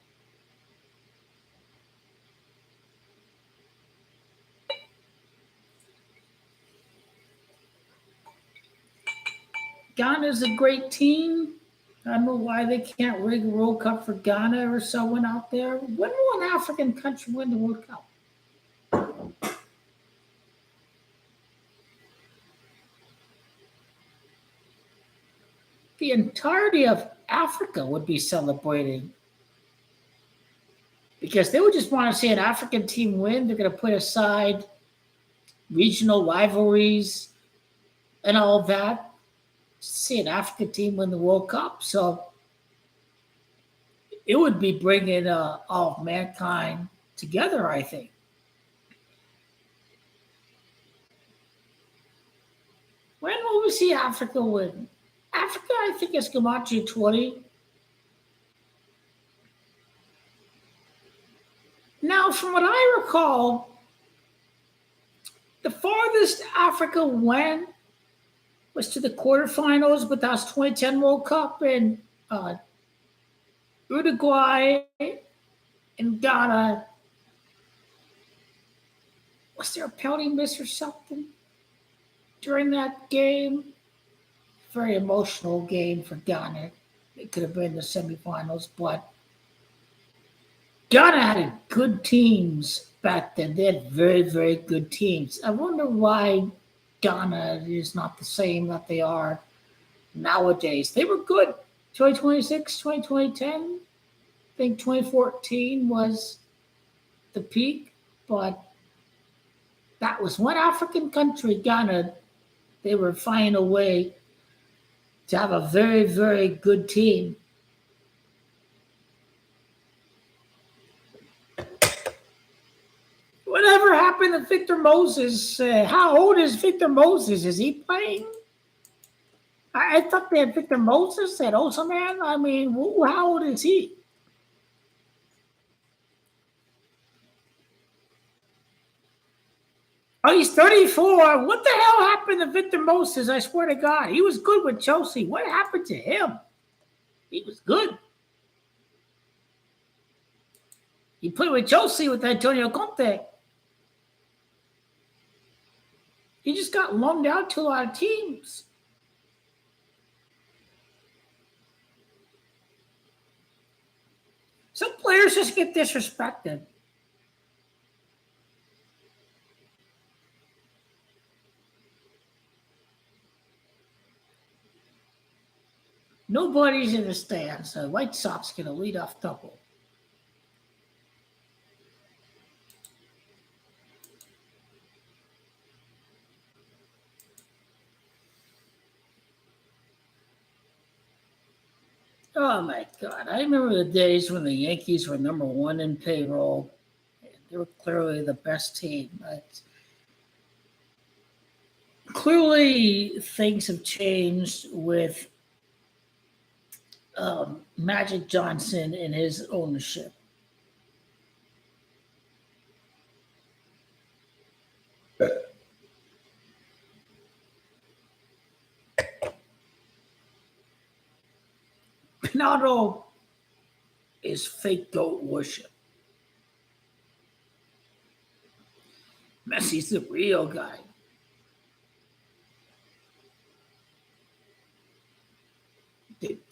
Ghana is a great team. I don't know why they can't rig a World Cup for Ghana or someone out there. When will an African country win the World Cup? The entirety of Africa would be celebrating because they would just want to see an African team win. They're going to put aside regional rivalries and all that. See an African team win the World Cup. So it would be bringing all of mankind together, I think. When will we see Africa win? Africa, I think, is Gematria 20. Now, from what I recall, the farthest Africa went was to the quarterfinals, but that was 2010 World Cup in Uruguay and Ghana. Was there a penalty miss or something during that game? Very emotional game for Ghana. It could have been the semifinals, but Ghana had good teams back then. They had very, very good teams. I wonder why Ghana is not the same that they are nowadays. They were good. 2026, 2010. I think 2014 was the peak, but that was one African country, Ghana. They were finding a way to have a very, very good team. Whatever happened to Victor Moses? How old is Victor Moses? Is he playing? I thought they had Victor Moses at Osimhen. I mean, how old is he? Oh, he's 34. What the hell happened to Victor Moses? I swear to God. He was good with Chelsea. What happened to him? He was good. He played with Chelsea with Antonio Conte. He just got loaned out to a lot of teams. Some players just get disrespected. Nobody's in the stands. So White Sox get a leadoff double. Oh my God. I remember the days when the Yankees were number one in payroll. They were clearly the best team. But clearly, things have changed with Magic Johnson and his ownership. Pinado is fake goat worship. Messi's the real guy.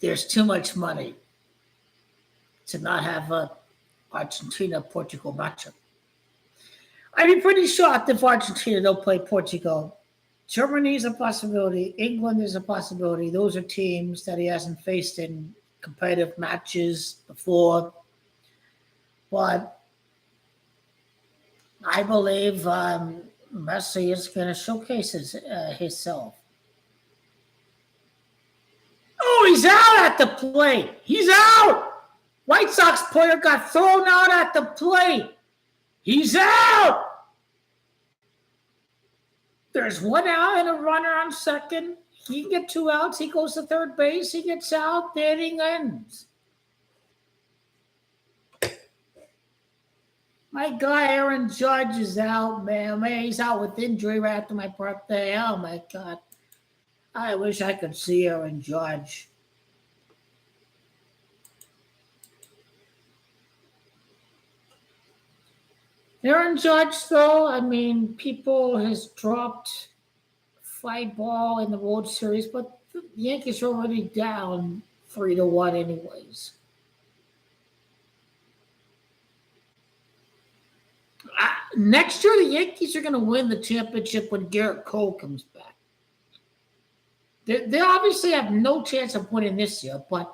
There's too much money to not have a Argentina Portugal matchup. I'd be pretty shocked if Argentina don't play Portugal. Germany is a possibility. England is a possibility. Those are teams that he hasn't faced in competitive matches before. But I believe Messi is going to showcase himself. Oh, he's out at the plate. He's out. White Sox player got thrown out at the plate. He's out. There's one out and a runner on second. He can get two outs. He goes to third base. He gets out. The inning ends. My guy Aaron Judge is out, man. He's out with injury right after my birthday. Oh, my God. I wish I could see Aaron Judge. Aaron Judge, though, I mean, people has dropped fly ball in the World Series, but the Yankees are already down 3-1 anyways. Next year, the Yankees are going to win the championship when Garrett Cole comes back. They obviously have no chance of winning this year, but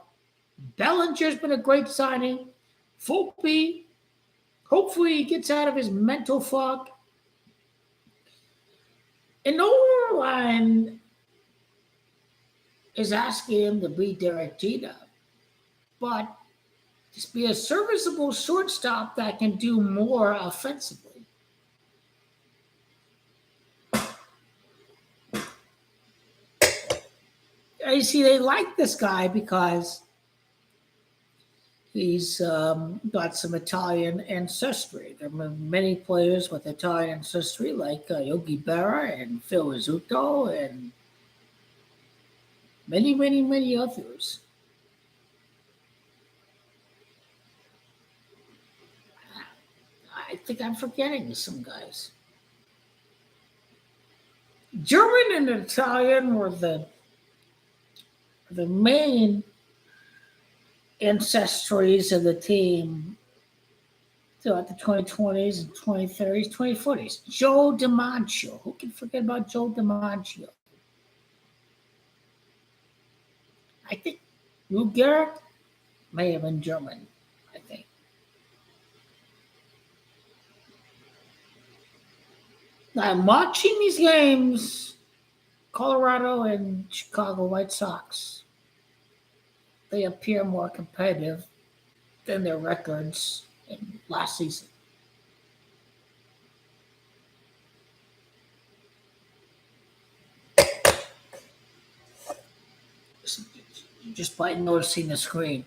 Bellinger's been a great signing. Volpe, hopefully he gets out of his mental fog. And no one is asking him to be Derek Jeter, but just be a serviceable shortstop that can do more offensively. You see, they like this guy because he's got some Italian ancestry. There are many players with Italian ancestry, like Yogi Berra and Phil Rizzuto and many, many, many others. I think I'm forgetting some guys. German and Italian were the main ancestries of the team throughout the 2020s and 2030s, 2040s. Joe DiMaggio. Who can forget about Joe DiMaggio? I think Ruger may have been German, I think. Now, I'm watching these games, Colorado and Chicago White Sox. They appear more competitive than their records in last season. Just by noticing the screen.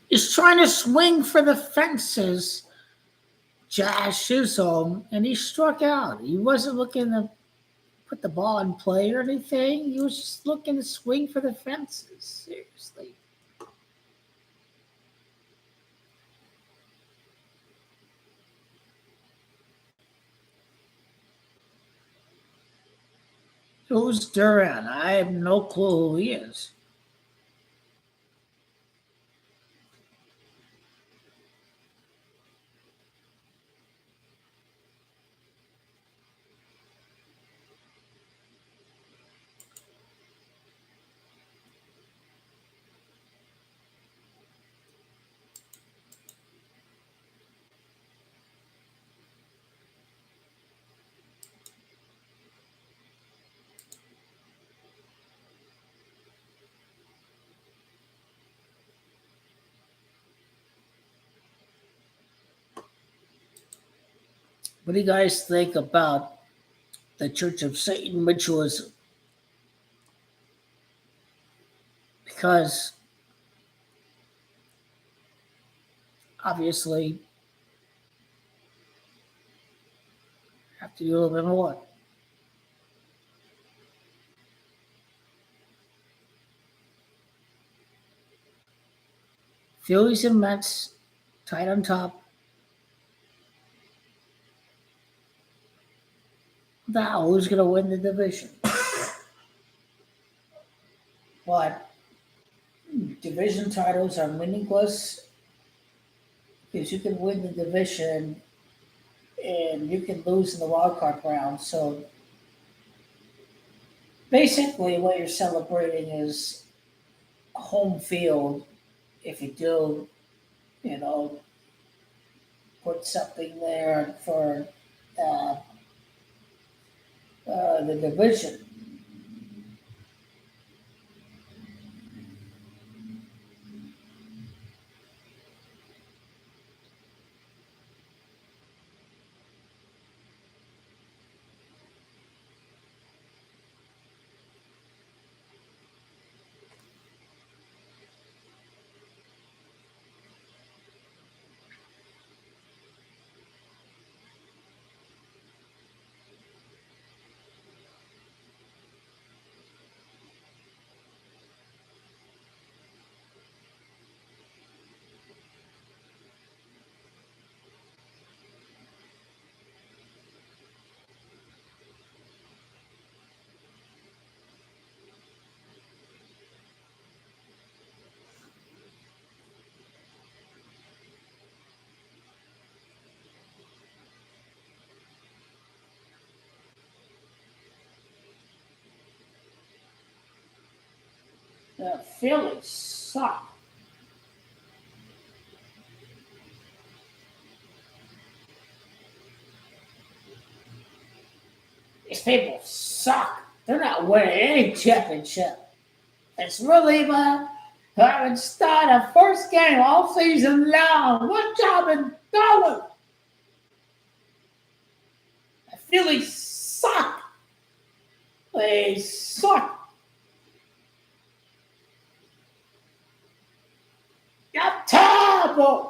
He's trying to swing for the fences, Josh Chisholm, and he struck out. He wasn't looking to put the ball in play or anything. He was just looking to swing for the fences. Seriously. Who's Duran? I have no clue who he is. What do you guys think about the Church of Satan ritualism? Because obviously, you have to do a little bit more. Phillies and Mets tied on top. Now, who's going to win the division? But division titles are meaningless because you can win the division and you can lose in the wild card round. So basically, what you're celebrating is home field. If you do, you know, put something there for uh, the division. The Phillies suck. These people suck. They're not winning any championship. It's reliever haven't started a first game all season long. What job in going? The Phillies suck. They suck. You're terrible.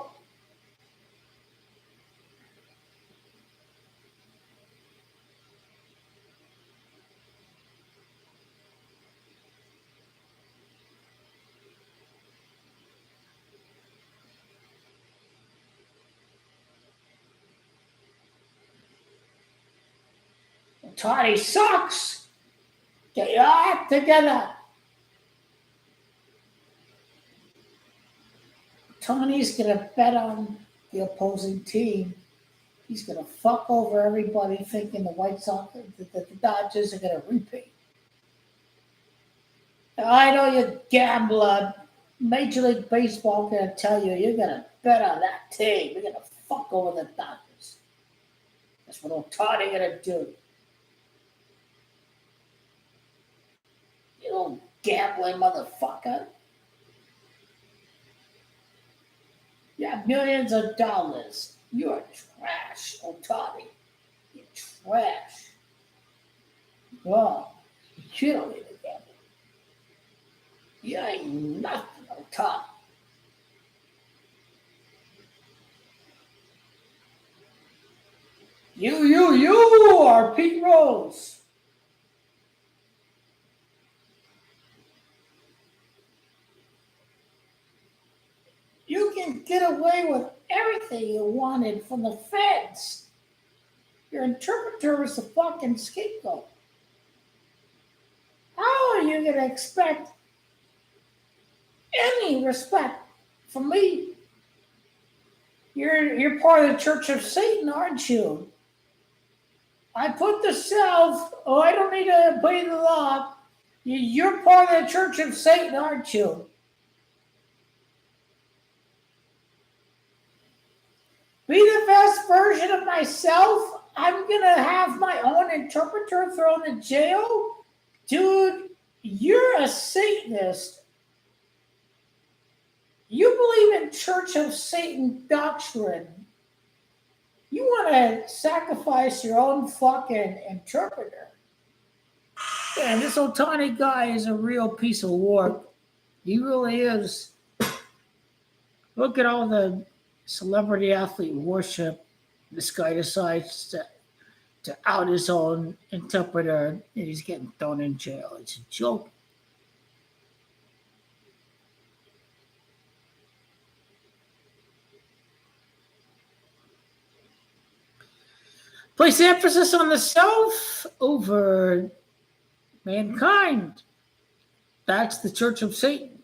Toddy sucks. Get your act together. Tony's gonna bet on the opposing team. He's gonna fuck over everybody thinking the White Sox, the Dodgers are gonna repeat. I know you gambler. Major League Baseball gonna tell you you're gonna bet on that team. You're gonna fuck over the Dodgers. That's what Otani gonna do. You little gambling motherfucker. You have millions of dollars. You're trash, Otani. You're trash. Well, you don't even gamble. You ain't nothing, Otani. You are Pete Rose. You can get away with everything you wanted from the feds. Your interpreter was the fucking scapegoat. How are you going to expect any respect from me? You're part of the Church of Satan, aren't you? I put the self. Oh, I don't need to obey the law. You're part of the Church of Satan, aren't you? Be the best version of myself. I'm gonna have my own interpreter thrown in jail, dude. You're a Satanist. You believe in Church of Satan doctrine. You want to sacrifice your own fucking interpreter. And this Otani guy is a real piece of work. He really is. Look at all the celebrity athlete worship. This guy decides to out his own interpreter, and he's getting thrown in jail. It's a joke. Place emphasis on the self over mankind. That's the Church of Satan.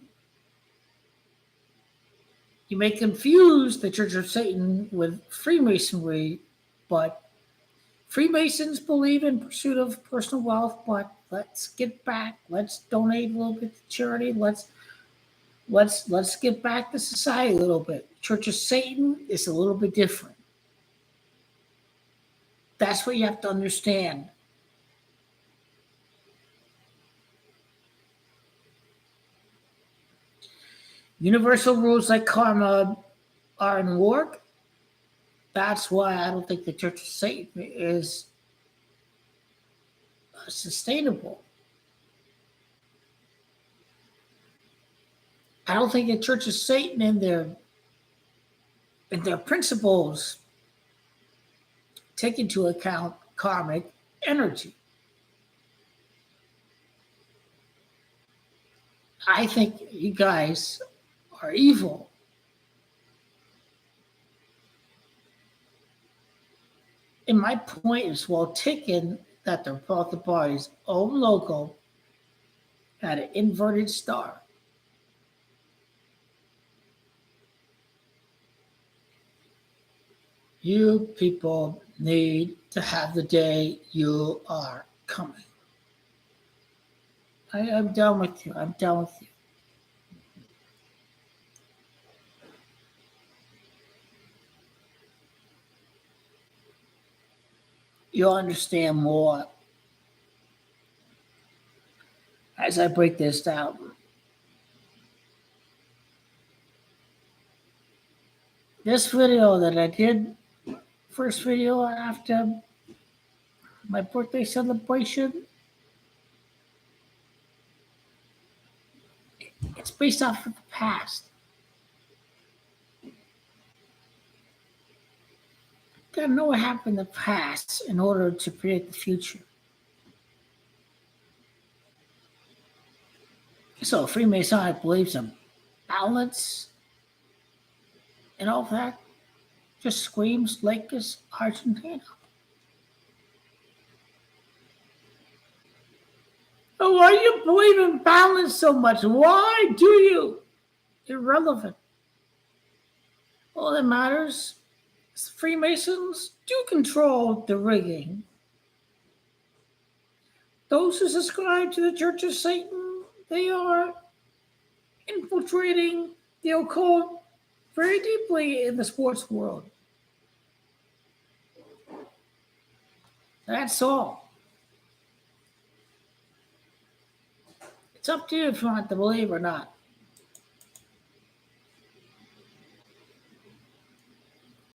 You may confuse the Church of Satan with Freemasonry, but Freemasons believe in pursuit of personal wealth, but let's get back. Let's donate a little bit to charity. Let's get back to society a little bit. Church of Satan is a little bit different. That's what you have to understand. Universal rules like karma are in work. That's why I don't think the Church of Satan is sustainable. I don't think the Church of Satan in their principles take into account karmic energy. I think you guys are evil. And my point is well taken that the Republican Party's own logo had an inverted star. You people need to have the day you are coming. I'm done with you. I'm done with you. You'll understand more as I break this down. This video that I did, first video after my birthday celebration, it's based off of the past. You gotta know what happened in the past in order to predict the future. So Freemasonic believes in balance and all that just screams Lakers, Argentina. Oh, why do you believe in balance so much? Why do you? Irrelevant. All that matters is Freemasons do control the rigging. Those who subscribe to the Church of Satan, they are infiltrating the occult very deeply in the sports world. That's all. It's up to you if you want to believe or not.